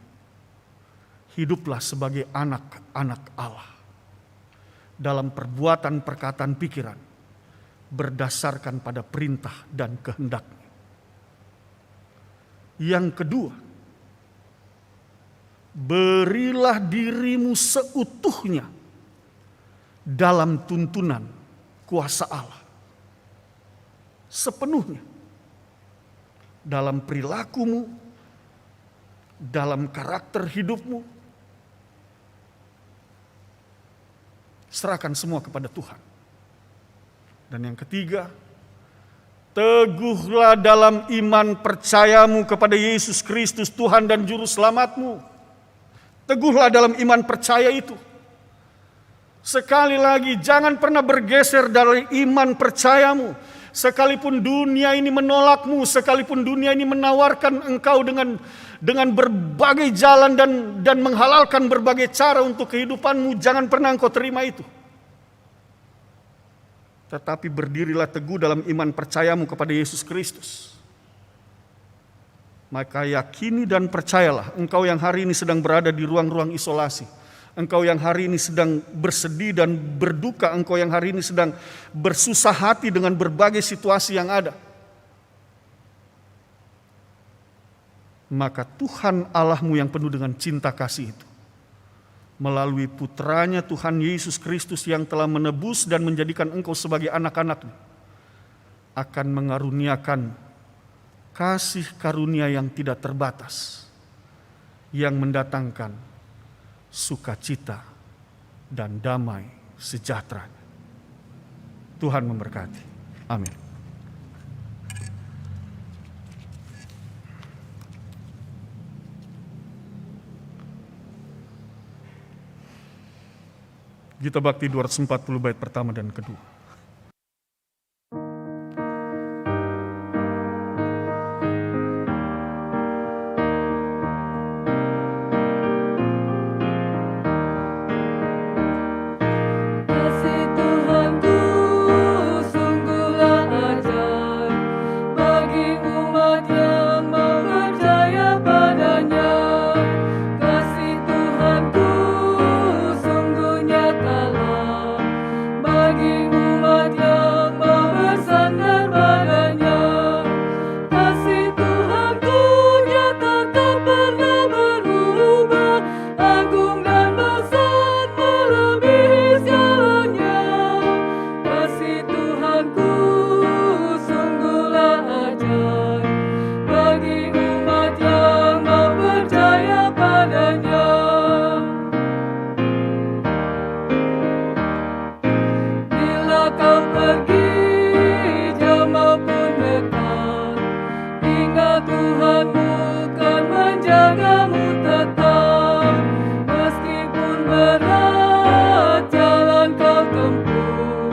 B: Hiduplah sebagai anak-anak Allah. Dalam perbuatan, perkataan, pikiran, berdasarkan pada perintah dan kehendak-Nya. Yang kedua, berilah dirimu seutuhnya dalam tuntunan kuasa Allah. Sepenuhnya. Dalam perilakumu, dalam karakter hidupmu, serahkan semua kepada Tuhan. Dan yang ketiga, teguhlah dalam iman percayamu kepada Yesus Kristus Tuhan dan Juru Selamatmu. Teguhlah dalam iman percaya itu. Sekali lagi, jangan pernah bergeser dari iman percayamu. Sekalipun dunia ini menolakmu, sekalipun dunia ini menawarkan engkau dengan berbagai jalan dan menghalalkan berbagai cara untuk kehidupanmu, jangan pernah engkau terima itu. Tetapi berdirilah teguh dalam iman percayamu kepada Yesus Kristus. Maka yakini dan percayalah, engkau yang hari ini sedang berada di ruang-ruang isolasi. Engkau yang hari ini sedang bersedih dan berduka, engkau yang hari ini sedang bersusah hati dengan berbagai situasi yang ada. Maka Tuhan Allahmu yang penuh dengan cinta kasih itu, melalui putranya Tuhan Yesus Kristus yang telah menebus dan menjadikan engkau sebagai anak-anak-Nya, akan mengaruniakan kasih karunia yang tidak terbatas, yang mendatangkan sukacita dan damai sejahtera. Tuhan memberkati. Amin. Gita Bakti 240 bait pertama dan kedua.
C: Kasih Tuhanku sungguhlah ajaib bagi umat yang mau percaya padanya. Kasih Tuhanku sungguh nyatalah bagi umat yang mau bersandar padanya. Kasih Tuhanku nyata tak pernah berubah, agung dan besar melebihi segalanya. Kasih Tuhanku sungguhlah ajaib bagi umat yang mau percaya padanya. Bila kau pergi jauh maupun dekat, ingat Tuhanmu kan menjagamu tetap. Meskipun berat jalan kau tempuh,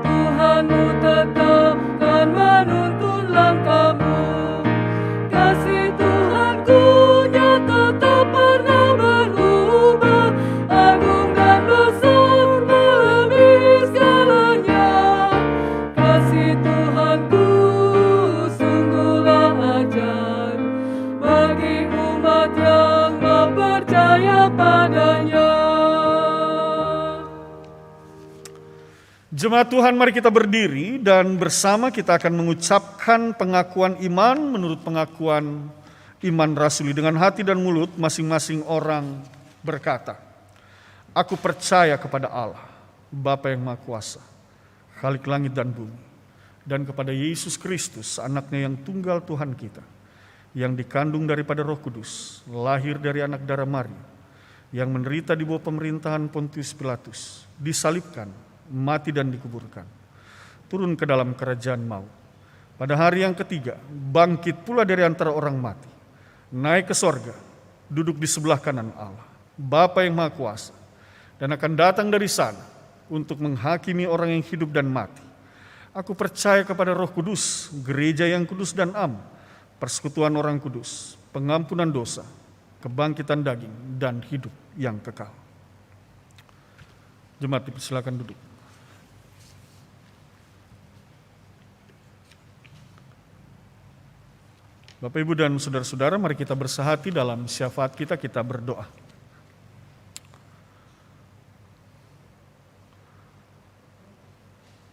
C: Tuhanmu tetap kan menuntun langkahmu. Kasih Tuhanku nyata tak pernah berubah, agung dan besar melebihi segalanya. Kasih Tuhanku sungguhlah ajaib bagi umat yang mau percaya padanya.
B: Jemaat Tuhan, mari kita berdiri dan bersama kita akan mengucapkan pengakuan iman menurut pengakuan iman rasuli. Dengan hati dan mulut masing-masing orang berkata, aku percaya kepada Allah, Bapa yang Maha Kuasa, Khalik langit dan bumi, dan kepada Yesus Kristus, anaknya yang tunggal Tuhan kita, yang dikandung daripada Roh Kudus, lahir dari anak darah Maria, yang menderita di bawah pemerintahan Pontius Pilatus, disalibkan, mati dan dikuburkan, turun ke dalam kerajaan maut. Pada hari yang ketiga, bangkit pula dari antara orang mati, naik ke sorga, duduk di sebelah kanan Allah, Bapa yang Maha Kuasa, dan akan datang dari sana untuk menghakimi orang yang hidup dan mati. Aku percaya kepada Roh Kudus, gereja yang kudus dan am, persekutuan orang kudus, pengampunan dosa, kebangkitan daging, dan hidup yang kekal. Jemaat dipersilakan duduk. Bapak, Ibu, dan saudara-saudara, mari kita bersahati dalam syafaat kita berdoa.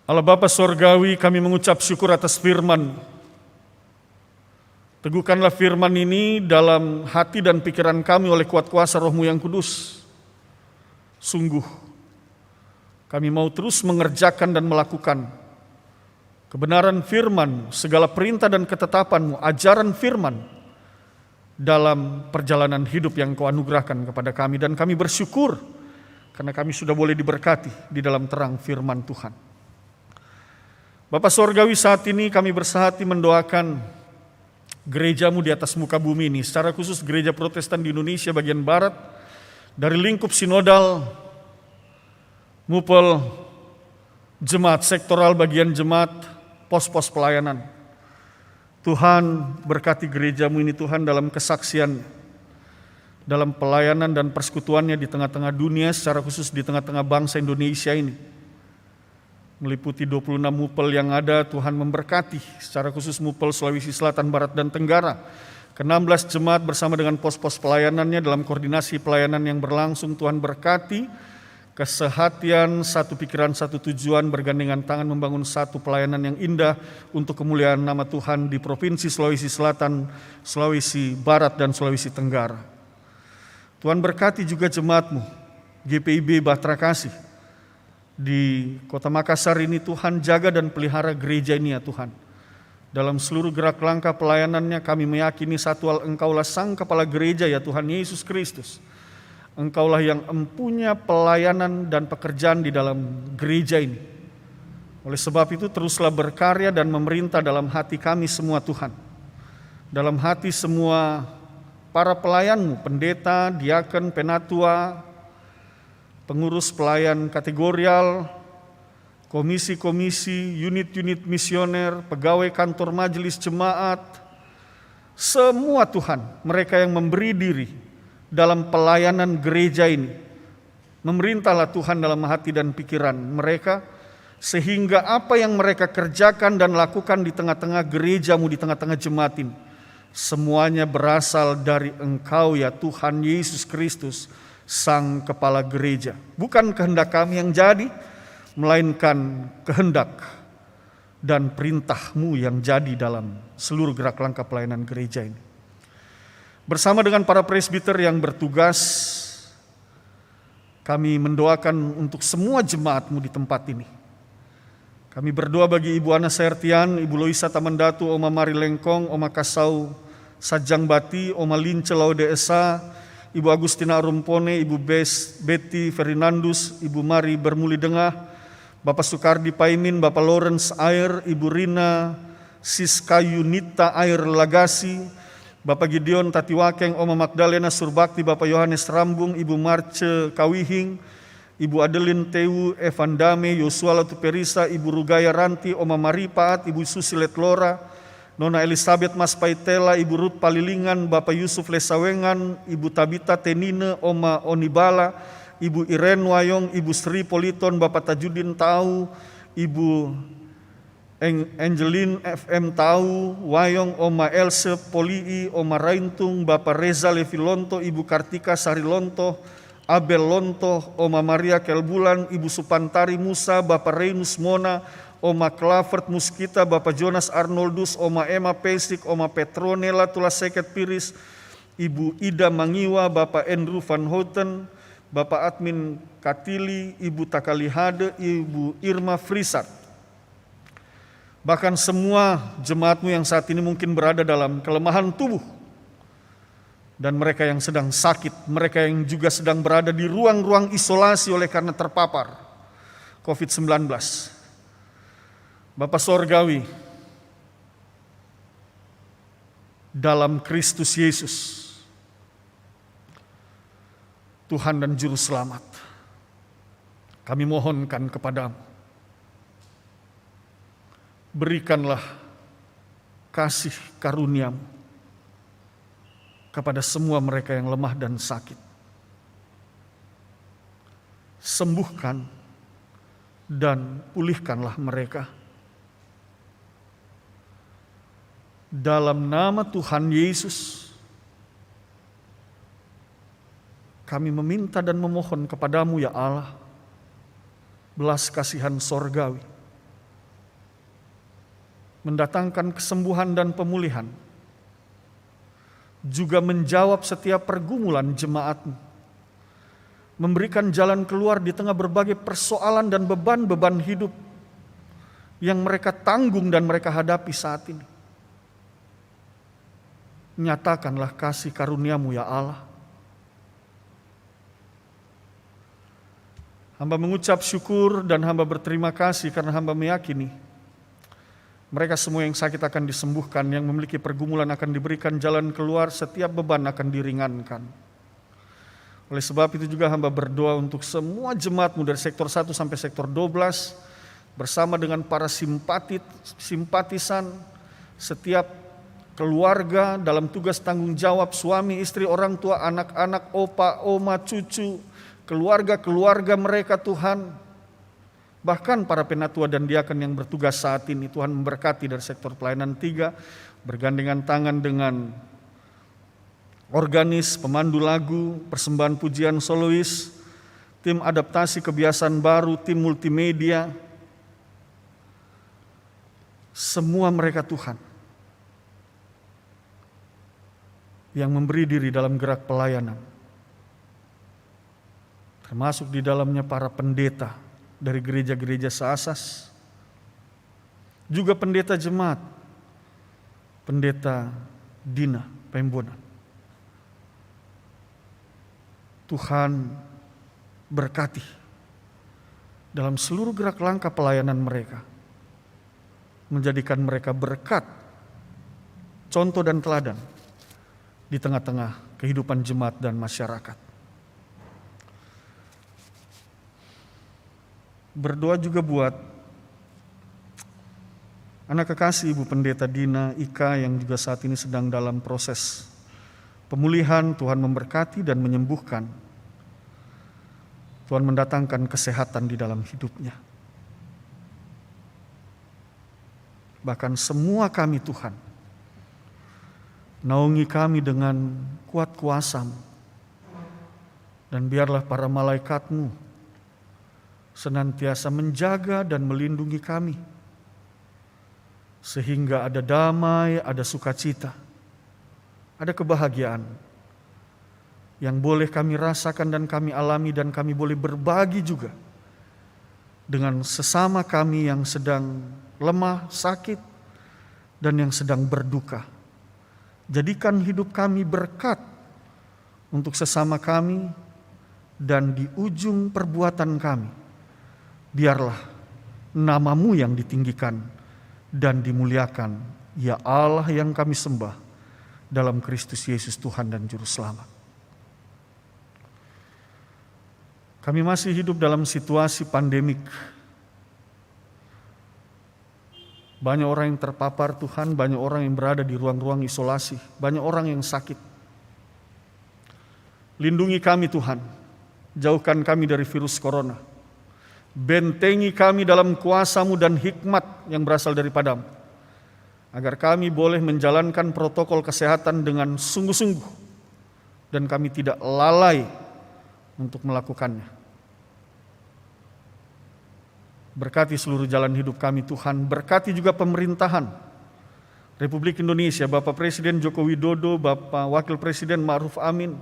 B: Allah Bapa Sorgawi, kami mengucap syukur atas firman. Teguhkanlah firman ini dalam hati dan pikiran kami oleh kuat kuasa Roh-Mu yang kudus. Sungguh, kami mau terus mengerjakan dan melakukan kebenaran firman, segala perintah dan ketetapan-Mu, ajaran firman dalam perjalanan hidup yang Kau anugerahkan kepada kami. Dan kami bersyukur karena kami sudah boleh diberkati di dalam terang firman Tuhan. Bapa Sorgawi, saat ini kami bersahati mendoakan gereja-Mu di atas muka bumi ini, secara khusus gereja Protestan di Indonesia bagian Barat, dari lingkup sinodal, mupel jemaat sektoral, bagian jemaat, pos-pos pelayanan. Tuhan berkati gereja-Mu ini Tuhan dalam kesaksian, dalam pelayanan dan persekutuannya di tengah-tengah dunia, secara khusus di tengah-tengah bangsa Indonesia ini. Meliputi 26 mupel yang ada, Tuhan memberkati, secara khusus mupel Sulawesi Selatan, Barat, dan Tenggara. Ke-16 jemaat bersama dengan pos-pos pelayanannya dalam koordinasi pelayanan yang berlangsung. Tuhan berkati kesehatian, satu pikiran, satu tujuan, bergandengan tangan membangun satu pelayanan yang indah untuk kemuliaan nama Tuhan di Provinsi Sulawesi Selatan, Sulawesi Barat, dan Sulawesi Tenggara. Tuhan berkati juga jemaat-Mu, GPIB Bahtera Kasih, di Kota Makassar ini. Tuhan jaga dan pelihara gereja ini ya Tuhan. Dalam seluruh gerak langkah pelayanannya kami meyakini satu hal, Engkaulah Sang Kepala Gereja ya Tuhan Yesus Kristus. Engkaulah yang empunya pelayanan dan pekerjaan di dalam gereja ini. Oleh sebab itu teruslah berkarya dan memerintah dalam hati kami semua Tuhan. Dalam hati semua para pelayan-Mu, pendeta, diaken, penatua, pengurus pelayan kategorial, komisi-komisi, unit-unit misioner, pegawai kantor majelis jemaat, semua Tuhan, mereka yang memberi diri dalam pelayanan gereja ini. Memerintahlah Tuhan dalam hati dan pikiran mereka, sehingga apa yang mereka kerjakan dan lakukan di tengah-tengah gerejamu, di tengah-tengah jemaat ini, semuanya berasal dari Engkau ya Tuhan Yesus Kristus, Sang Kepala Gereja. Bukan kehendak kami yang jadi, melainkan kehendak dan perintah-Mu yang jadi dalam seluruh gerak langkah pelayanan gereja ini. Bersama dengan para presbiter yang bertugas, kami mendoakan untuk semua jemaat-Mu di tempat ini. Kami berdoa bagi Ibu Ana Sertian, Ibu Loisa Tamandatu, Oma Mari Lengkong, Oma Kasau Sajang Bati, Oma Lince Laude Esa, Ibu Agustina Rumpone, Ibu Betty Ferdinandus, Ibu Mari Bermuli Dengah, Bapak Sukardi Paimin, Bapak Lawrence Air, Ibu Rina Siska Yunita Air Lagasi, Bapak Gideon Tatiwakeng, Oma Magdalena Surbakti, Bapak Yohanes Rambung, Ibu Marce Kawihing, Ibu Adelin Tewu Evandame, Yosua Latuperisa, Ibu Rugaya Ranti, Oma Maripaat, Ibu Susi Letlora, Nona Elizabeth Mas Paitela, Ibu Ruth Palilingan, Bapak Yusuf Lesawengan, Ibu Tabita Tenine, Oma Onibala, Ibu Iren Wayong, Ibu Sri Politon, Bapak Tajudin Tau, Ibu Angelin FM Tau, Wayong, Oma Else Polii, Oma Raintung, Bapak Reza Levilonto, Ibu Kartika Sarilonto, Abel Lonto, Oma Maria Kelbulan, Ibu Supantari Musa, Bapak Reynus Mona, Oma Clavert Muskita, Bapak Jonas Arnoldus, Oma Emma Pesik, Oma Petronella Tulaseket Piris, Ibu Ida Mangiwa, Bapak Andrew Van Houten, Bapak Admin Katili, Ibu Takalihade, Ibu Irma Frisat. Bahkan semua jemaat-Mu yang saat ini mungkin berada dalam kelemahan tubuh, dan mereka yang sedang sakit, mereka yang juga sedang berada di ruang-ruang isolasi oleh karena terpapar COVID-19. Bapa Sorgawi, dalam Kristus Yesus, Tuhan dan Juru Selamat, kami mohonkan kepadamu, berikanlah kasih karunia-Mu kepada semua mereka yang lemah dan sakit. Sembuhkan dan pulihkanlah mereka. Dalam nama Tuhan Yesus, kami meminta dan memohon kepadamu ya Allah, belas kasihan sorgawi, mendatangkan kesembuhan dan pemulihan, juga menjawab setiap pergumulan jemaat-Mu, memberikan jalan keluar di tengah berbagai persoalan dan beban-beban hidup yang mereka tanggung dan mereka hadapi saat ini. Nyatakanlah kasih karunia-Mu ya Allah. Hamba mengucap syukur dan hamba berterima kasih karena hamba meyakini mereka semua yang sakit akan disembuhkan, yang memiliki pergumulan akan diberikan jalan keluar, setiap beban akan diringankan. Oleh sebab itu juga hamba berdoa untuk semua jemaat-Mu dari sektor 1 sampai sektor 12, bersama dengan para simpatisan, setiap keluarga dalam tugas tanggung jawab, suami, istri, orang tua, anak-anak, opa, oma, cucu, keluarga-keluarga mereka Tuhan. Bahkan para penatua dan diaken yang bertugas saat ini, Tuhan memberkati dari sektor pelayanan 3, bergandengan tangan dengan organis, pemandu lagu, persembahan pujian solois, tim adaptasi kebiasaan baru, tim multimedia. Semua mereka Tuhan yang memberi diri dalam gerak pelayanan, termasuk di dalamnya para pendeta dari gereja-gereja seasas, juga pendeta jemaat, pendeta Dina Pembonan. Tuhan berkati dalam seluruh gerak langkah pelayanan mereka, menjadikan mereka berkat, contoh dan teladan di tengah-tengah kehidupan jemaat dan masyarakat. Berdoa juga buat anak kekasih Ibu Pendeta Dina Ika yang juga saat ini sedang dalam proses pemulihan. Tuhan memberkati dan menyembuhkan. Tuhan mendatangkan kesehatan di dalam hidupnya. Bahkan semua kami Tuhan, naungi kami dengan kuat kuasa-Mu. Dan biarlah para malaikat-Mu senantiasa menjaga dan melindungi kami. Sehingga ada damai, ada sukacita, ada kebahagiaan yang boleh kami rasakan dan kami alami, dan kami boleh berbagi juga dengan sesama kami yang sedang lemah, sakit, dan yang sedang berduka. Jadikan hidup kami berkat untuk sesama kami, dan di ujung perbuatan kami, biarlah nama-Mu yang ditinggikan dan dimuliakan, ya Allah yang kami sembah, dalam Kristus Yesus Tuhan dan Juru Selamat. Kami masih hidup dalam situasi pandemik. Banyak orang yang terpapar Tuhan, banyak orang yang berada di ruang-ruang isolasi, banyak orang yang sakit. Lindungi kami Tuhan, jauhkan kami dari virus corona. Bentengi kami dalam kuasa-Mu dan hikmat yang berasal daripada-Mu, agar kami boleh menjalankan protokol kesehatan dengan sungguh-sungguh, dan kami tidak lalai untuk melakukannya. Berkati seluruh jalan hidup kami Tuhan, berkati juga pemerintahan Republik Indonesia, Bapak Presiden Joko Widodo, Bapak Wakil Presiden Ma'ruf Amin,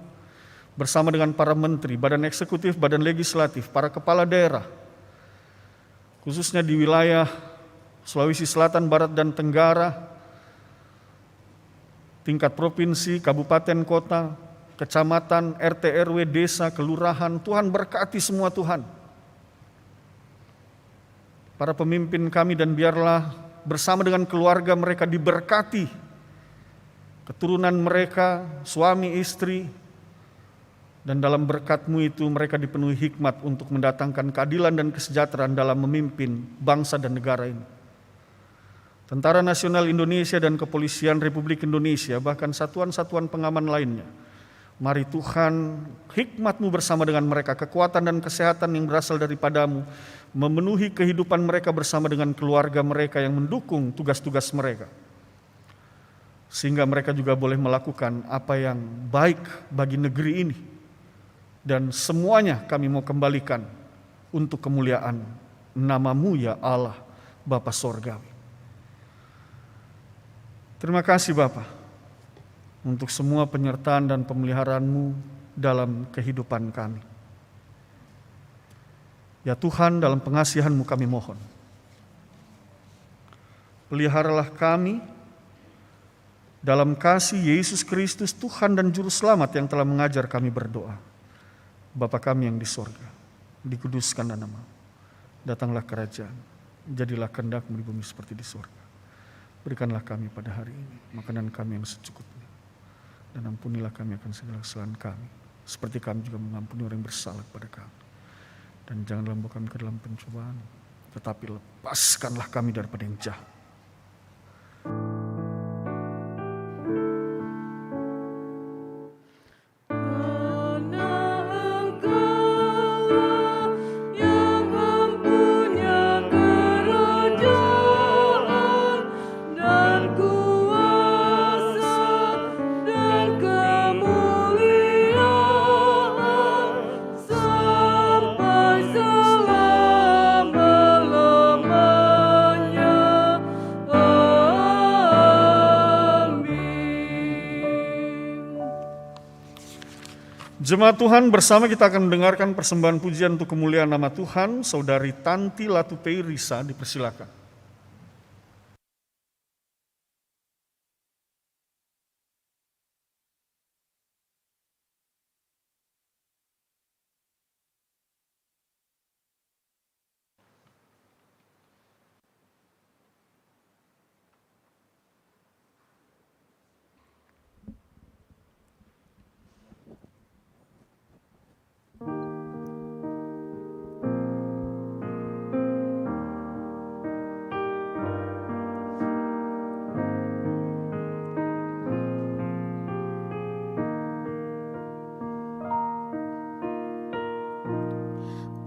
B: bersama dengan para menteri, badan eksekutif, badan legislatif, para kepala daerah, khususnya di wilayah Sulawesi Selatan, Barat, dan Tenggara, tingkat provinsi, kabupaten, kota, kecamatan, RT, RW, desa, kelurahan. Tuhan berkati semua Tuhan. Para pemimpin kami, dan biarlah bersama dengan keluarga mereka diberkati, keturunan mereka, suami, istri, dan dalam berkat-Mu itu mereka dipenuhi hikmat untuk mendatangkan keadilan dan kesejahteraan dalam memimpin bangsa dan negara ini. Tentara Nasional Indonesia dan Kepolisian Republik Indonesia, bahkan satuan-satuan pengaman lainnya, mari Tuhan, hikmat-Mu bersama dengan mereka, kekuatan dan kesehatan yang berasal daripada-Mu, memenuhi kehidupan mereka bersama dengan keluarga mereka yang mendukung tugas-tugas mereka, sehingga mereka juga boleh melakukan apa yang baik bagi negeri ini. Dan semuanya kami mau kembalikan untuk kemuliaan nama-Mu, ya Allah Bapa Sorgawi. Terima kasih Bapa untuk semua penyertaan dan pemeliharaan-Mu dalam kehidupan kami. Ya Tuhan, dalam pengasihan-Mu kami mohon, peliharalah kami dalam kasih Yesus Kristus Tuhan dan Juru Selamat yang telah mengajar kami berdoa. Bapa kami yang di sorga, dikuduskanlah nama-Mu, datanglah kerajaan, jadilah kehendak-Mu di bumi seperti di sorga. Berikanlah kami pada hari ini makanan kami yang secukupnya, dan ampunilah kami akan segala kesalahan kami, seperti kami juga mengampuni orang yang bersalah kepada kami. Dan janganlah membawa kami ke dalam pencobaan, tetapi lepaskanlah kami daripada yang jahat. Jemaat Tuhan, bersama kita akan mendengarkan persembahan pujian untuk kemuliaan nama Tuhan. Saudari Tanti Latupei Risa, dipersilakan.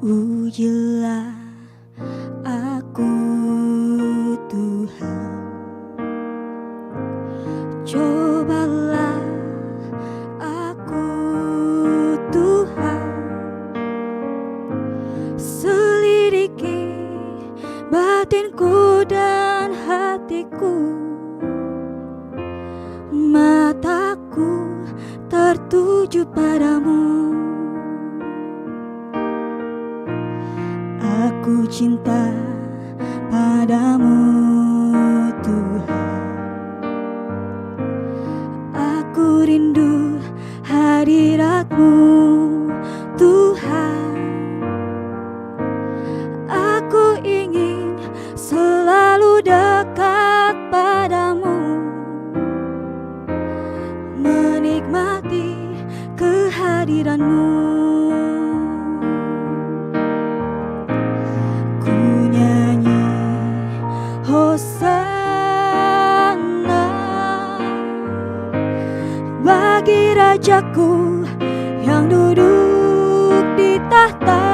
D: Ujilah aku Tuhan, cobalah aku Tuhan, selidiki batinku dan hatiku. Mataku tertuju padamu, aku cinta padamu Tuhan. Aku rindu hadirat-Mu Tuhan. Aku ingin selalu dekat padamu, menikmati kehadiran-Mu. Ku nyanyi Hosana bagi Rajaku yang duduk di tahta.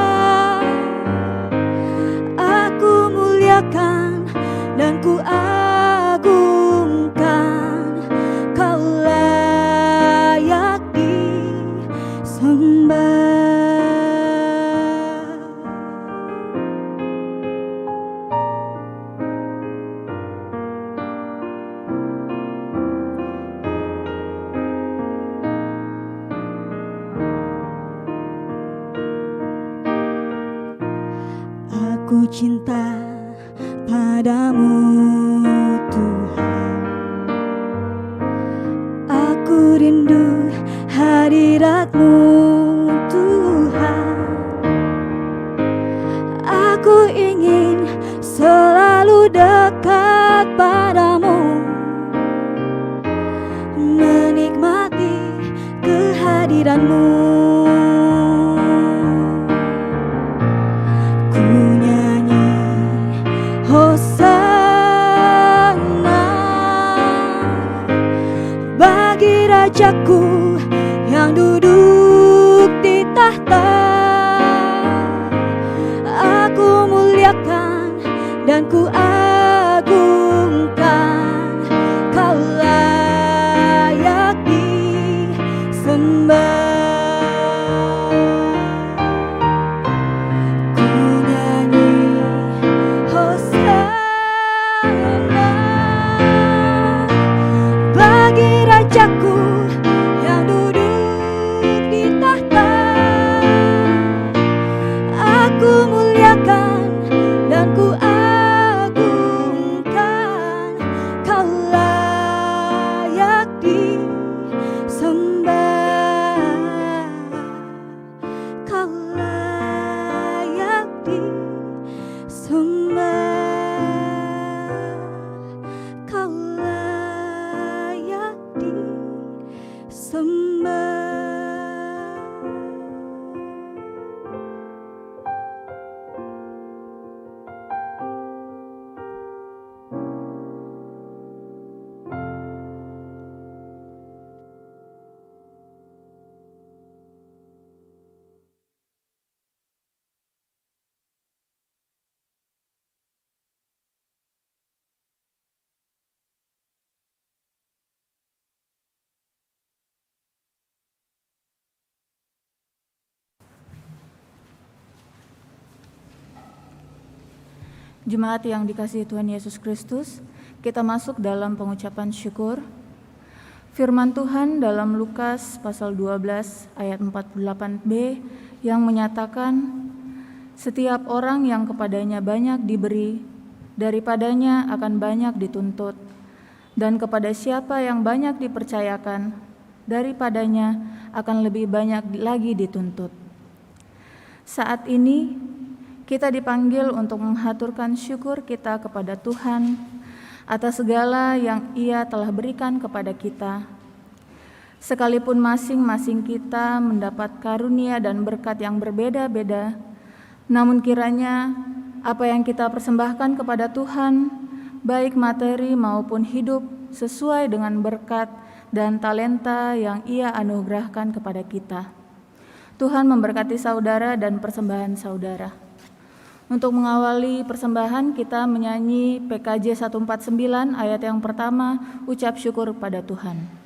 D: Aku muliakan dan ku agungkan, Kau layak disembah. Aku cinta padamu Tuhan. Aku rindu hadirat-Mu Tuhan. Aku ingin selalu dekat padamu, menikmati kehadiran-Mu. Ku nyanyi Hosana bagi Rajaku yang duduk di tahta. Aku muliakan dan ku agungkan, Kau layak disembah. Ku nyanyi Hosana bagi Rajaku yang duduk di tahta. Aku muliakan dan ku agungkan, Kau layak disembah. Kau layak disembah. Kau layak disembah.
E: Jemaat yang dikasihi Tuhan Yesus Kristus, kita masuk dalam pengucapan syukur. Firman Tuhan dalam Lukas pasal 12 ayat 48b yang menyatakan, setiap orang yang kepadanya banyak diberi, daripadanya akan banyak dituntut. Dan kepada siapa yang banyak dipercayakan, daripadanya akan lebih banyak lagi dituntut. Saat ini kita dipanggil untuk menghaturkan syukur kita kepada Tuhan atas segala yang Ia telah berikan kepada kita. Sekalipun masing-masing kita mendapat karunia dan berkat yang berbeda-beda, namun kiranya apa yang kita persembahkan kepada Tuhan, baik materi maupun hidup, sesuai dengan berkat dan talenta yang Ia anugerahkan kepada kita. Tuhan memberkati saudara dan persembahan saudara. Untuk mengawali persembahan, kita menyanyi PKJ 149 ayat yang pertama, ucap syukur pada Tuhan.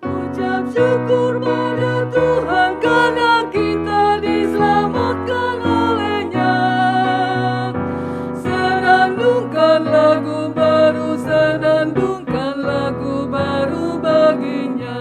C: Ucap syukur pada Tuhan karena kita diselamatkan oleh-Nya. Senandungkan lagu baru, senandungkan lagu baru bagi-Nya.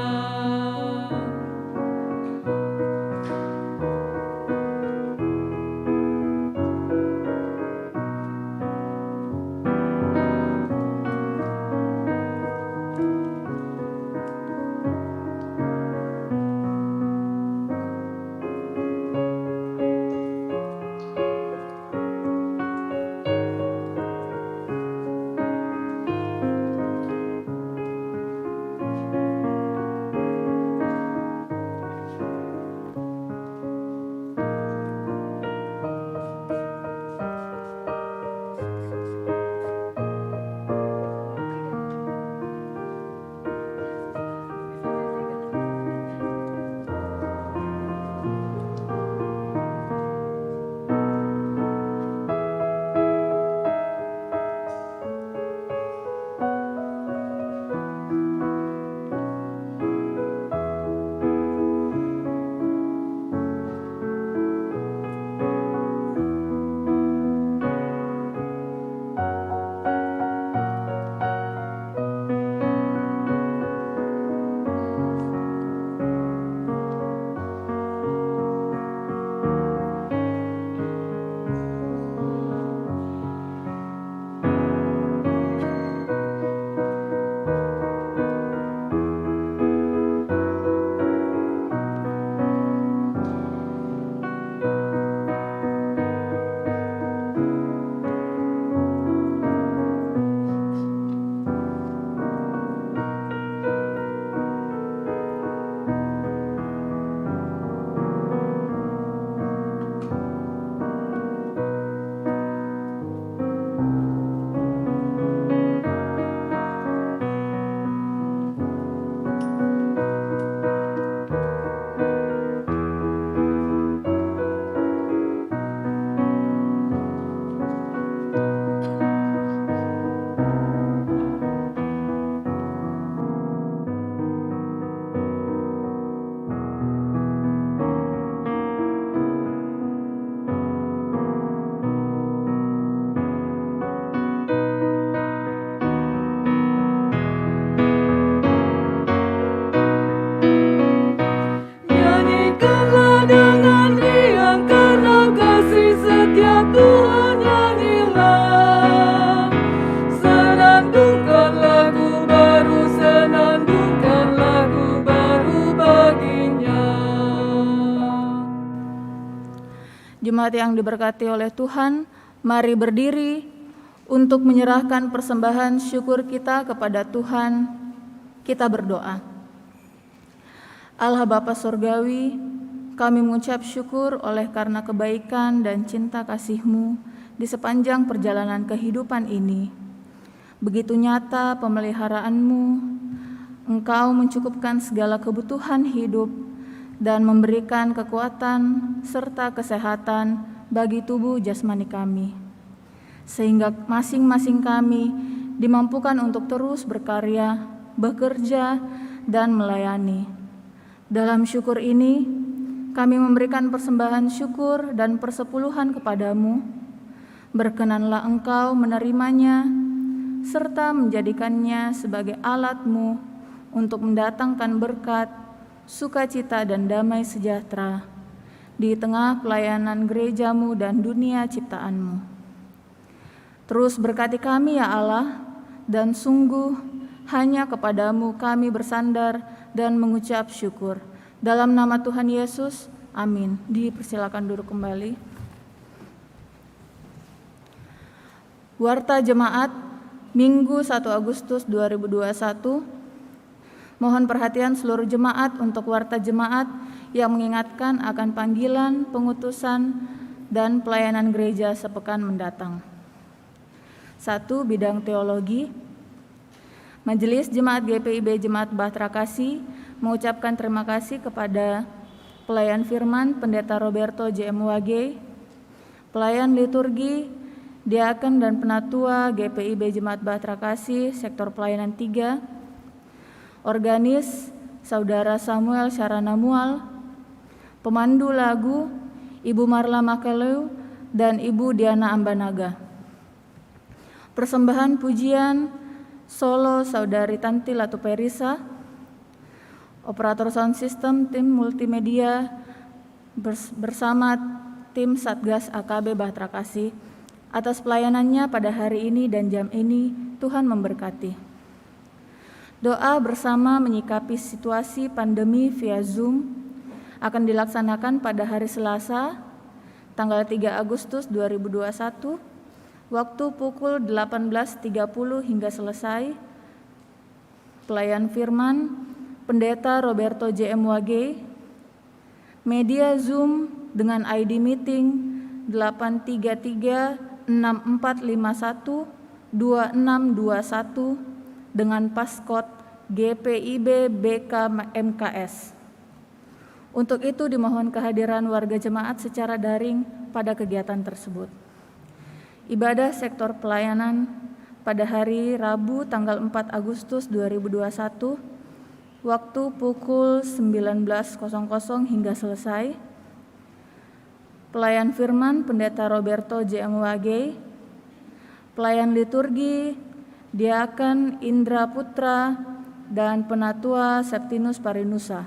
E: Jemaat yang diberkati oleh Tuhan, mari berdiri untuk menyerahkan persembahan syukur kita kepada Tuhan. Kita berdoa. Allah Bapa Surgawi, kami mengucap syukur oleh karena kebaikan dan cinta kasih-Mu di sepanjang perjalanan kehidupan ini. Begitu nyata pemeliharaanmu, Engkau mencukupkan segala kebutuhan hidup dan memberikan kekuatan serta kesehatan bagi tubuh jasmani kami, sehingga masing-masing kami dimampukan untuk terus berkarya, bekerja, dan melayani. Dalam syukur ini, kami memberikan persembahan syukur dan persepuluhan kepadamu. Berkenanlah Engkau menerimanya, serta menjadikannya sebagai alat-Mu untuk mendatangkan berkat, sukacita, dan damai sejahtera di tengah pelayanan gereja-Mu dan dunia ciptaan-Mu. Terus berkati kami ya Allah, dan sungguh hanya kepadamu kami bersandar dan mengucap syukur. Dalam nama Tuhan Yesus, amin. Dipersilakan duduk kembali. Warta Jemaat Minggu 1 Agustus 2021. Mohon perhatian seluruh jemaat untuk warta jemaat yang mengingatkan akan panggilan, pengutusan, dan pelayanan gereja sepekan mendatang. 1. Bidang teologi. Majelis Jemaat GPIB Jemaat Bahtera Kasih mengucapkan terima kasih kepada pelayan firman Pendeta Roberto JMWG, pelayan liturgi, diaken dan penatua GPIB Jemaat Bahtera Kasih Sektor Pelayanan 3, organis Saudara Samuel Syarana Mual, pemandu lagu Ibu Marla Makeleu dan Ibu Diana Ambanaga. Persembahan pujian solo Saudari Tanti Latuperisa, operator sound system tim multimedia bersama tim Satgas AKB Bahtera Kasih atas pelayanannya pada hari ini dan jam ini. Tuhan memberkati. Doa bersama menyikapi situasi pandemi via Zoom akan dilaksanakan pada hari Selasa, tanggal 3 Agustus 2021, waktu pukul 18.30 hingga selesai. Pelayan firman Pendeta Roberto JMWG, media Zoom dengan ID meeting 833-6451-2621 dengan paskot GPIB BK MKS. Untuk itu dimohon kehadiran warga jemaat secara daring pada kegiatan tersebut. Ibadah sektor pelayanan pada hari Rabu tanggal 4 Agustus 2021, waktu pukul 19.00 hingga selesai. Pelayan firman Pendeta Roberto JMWG, pelayan liturgi Diaken Indra Putra dan penatua Septinus Parinusa.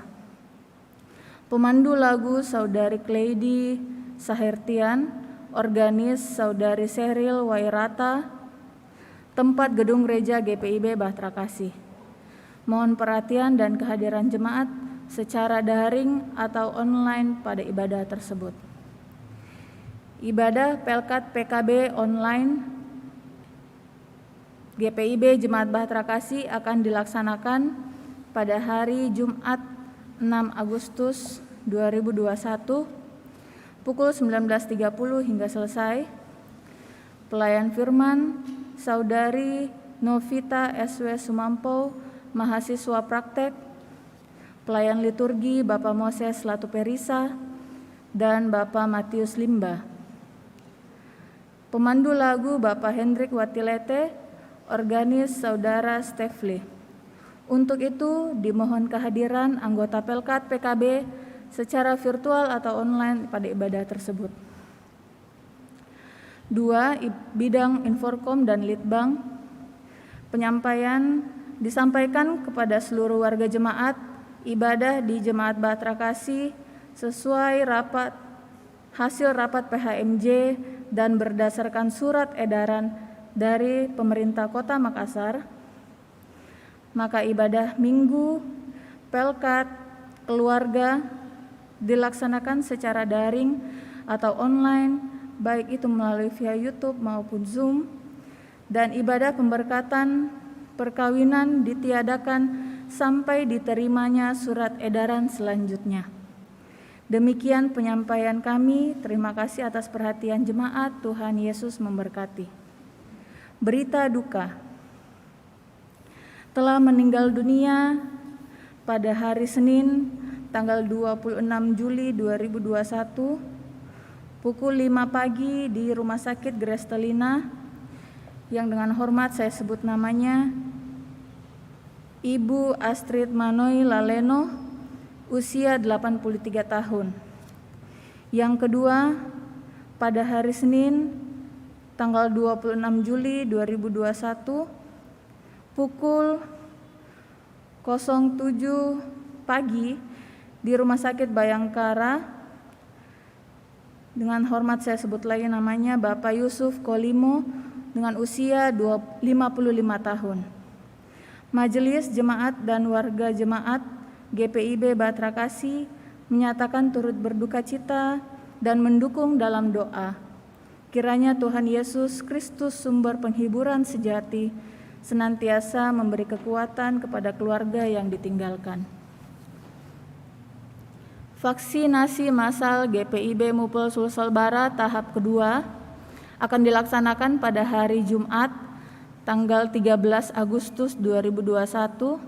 E: Pemandu lagu Saudari Kleidi Sahertian, organis Saudari Seril Wairata, tempat gedung gereja GPIB Bahtera Kasih. Mohon perhatian dan kehadiran jemaat secara daring atau online pada ibadah tersebut. Ibadah Pelkat PKB online GPIB Jemaat Bahtera Kasih akan dilaksanakan pada hari Jumat 6 Agustus 2021 pukul 19.30 hingga selesai. Pelayan firman Saudari Novita SW Sumampo, mahasiswa praktek, pelayan liturgi Bapak Moses Latuperisa dan Bapak Matius Limba. Pemandu lagu Bapak Hendrik Watilete, organis Saudara Stefli. Untuk itu dimohon kehadiran anggota Pelkat PKB secara virtual atau online pada ibadah tersebut. 2. Bidang Inforkom dan Litbang. Penyampaian disampaikan kepada seluruh warga jemaat ibadah di Jemaat Bahtera Kasih sesuai hasil rapat PHMJ dan berdasarkan surat edaran dari pemerintah Kota Makassar. Maka ibadah minggu, pelkat, keluarga dilaksanakan secara daring atau online, baik itu melalui via YouTube maupun Zoom, dan ibadah pemberkatan perkawinan ditiadakan sampai diterimanya surat edaran selanjutnya. Demikian penyampaian kami. Terima kasih atas perhatian jemaat. Tuhan Yesus memberkati. Berita duka. Telah meninggal dunia pada hari Senin tanggal 26 Juli 2021 pukul 5 pagi di Rumah Sakit Grestelina, yang dengan hormat saya sebut namanya Ibu Astrid Manoi Laleno, usia 83 tahun. Yang kedua, pada hari Senin tanggal 26 Juli 2021 pukul 07 pagi di Rumah Sakit Bayangkara, dengan hormat saya sebut lagi namanya Bapak Yusuf Kolimo dengan usia 55 tahun. Majelis Jemaat dan warga Jemaat GPIB Bahtera Kasih menyatakan turut berduka cita dan mendukung dalam doa. Kiranya Tuhan Yesus Kristus sumber penghiburan sejati senantiasa memberi kekuatan kepada keluarga yang ditinggalkan. Vaksinasi massal GPIB Mupel Sulsel Barat tahap kedua akan dilaksanakan pada hari Jumat tanggal 13 Agustus 2021,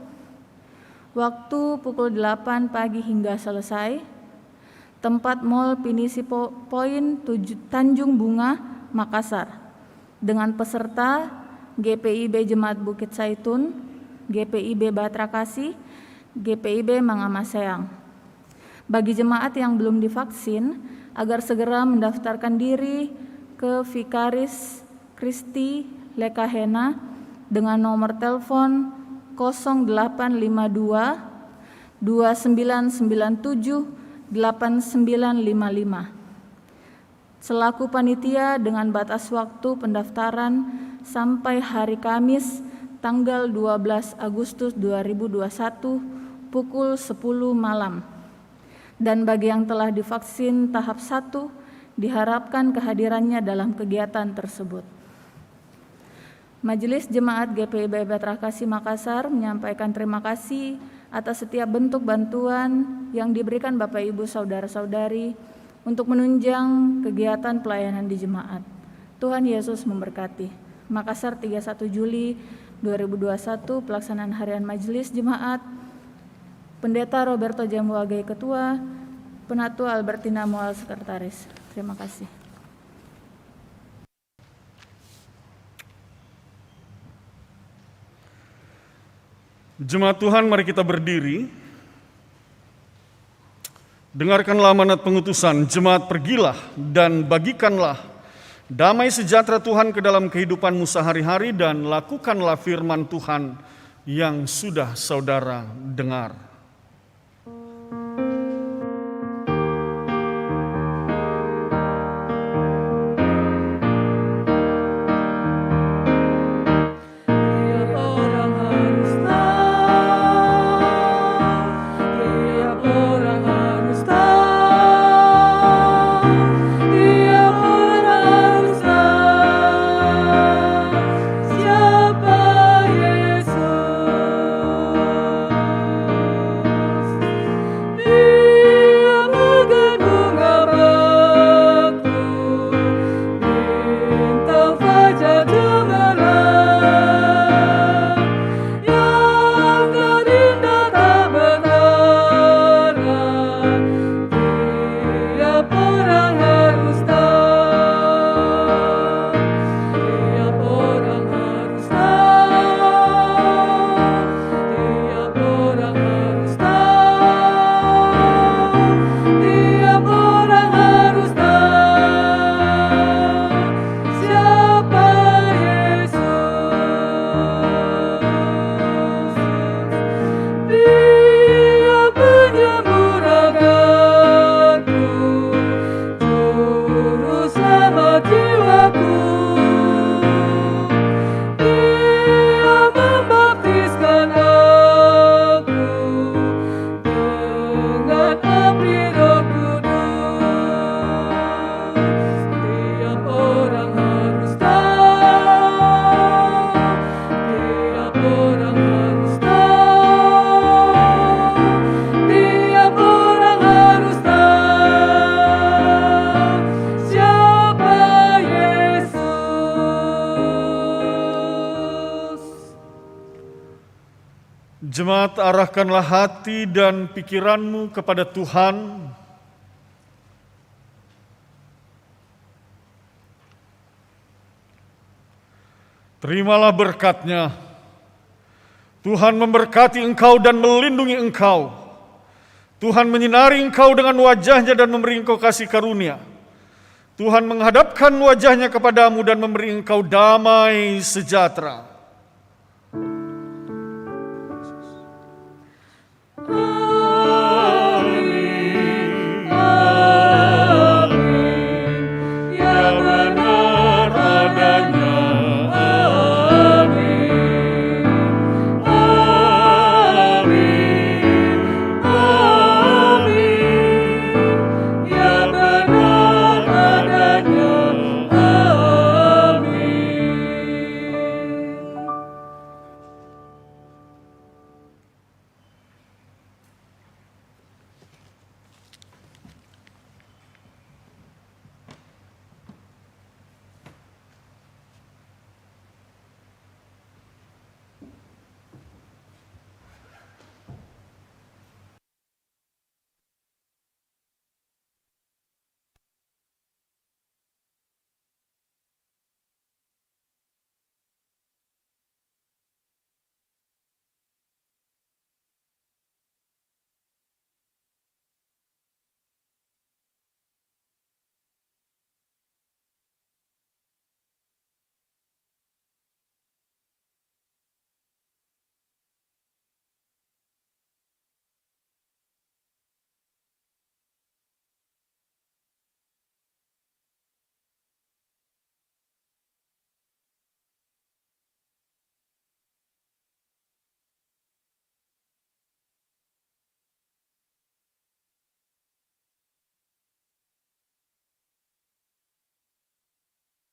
E: waktu pukul 8 pagi hingga selesai, tempat Mall Pinisi Point Tanjung Bunga, Makassar, dengan peserta GPIB Jemaat Bukit Saitun, GPIB Batra Kasih, GPIB Mangamaseang. Bagi jemaat yang belum divaksin, agar segera mendaftarkan diri ke Vikaris Kristi Lekahena dengan nomor telepon 0852 2997 8955. Selaku panitia dengan batas waktu pendaftaran sampai hari Kamis tanggal 12 Agustus 2021 pukul 10 malam. Dan bagi yang telah divaksin tahap 1, diharapkan kehadirannya dalam kegiatan tersebut. Majelis Jemaat GPIB Batra Kasih Makassar menyampaikan terima kasih atas setiap bentuk bantuan yang diberikan Bapak Ibu Saudara-saudari untuk menunjang kegiatan pelayanan di jemaat. Tuhan Yesus memberkati. Makassar 31 Juli 2021, pelaksanaan harian Majelis Jemaat, Pendeta Roberto Jambuagai Ketua, Penatua Albertina Moal Sekretaris. Terima kasih.
B: Jemaat Tuhan, mari kita berdiri. Dengarkanlah amanat pengutusan, jemaat pergilah dan bagikanlah damai sejahtera Tuhan ke dalam kehidupanmu sehari-hari dan lakukanlah firman Tuhan yang sudah saudara dengar. Jemaat, arahkanlah hati dan pikiranmu kepada Tuhan. Terimalah berkat-Nya. Tuhan memberkati engkau dan melindungi engkau. Tuhan menyinari engkau dengan wajah-Nya dan memberi engkau kasih karunia. Tuhan menghadapkan wajah-Nya kepadamu dan memberi engkau damai sejahtera.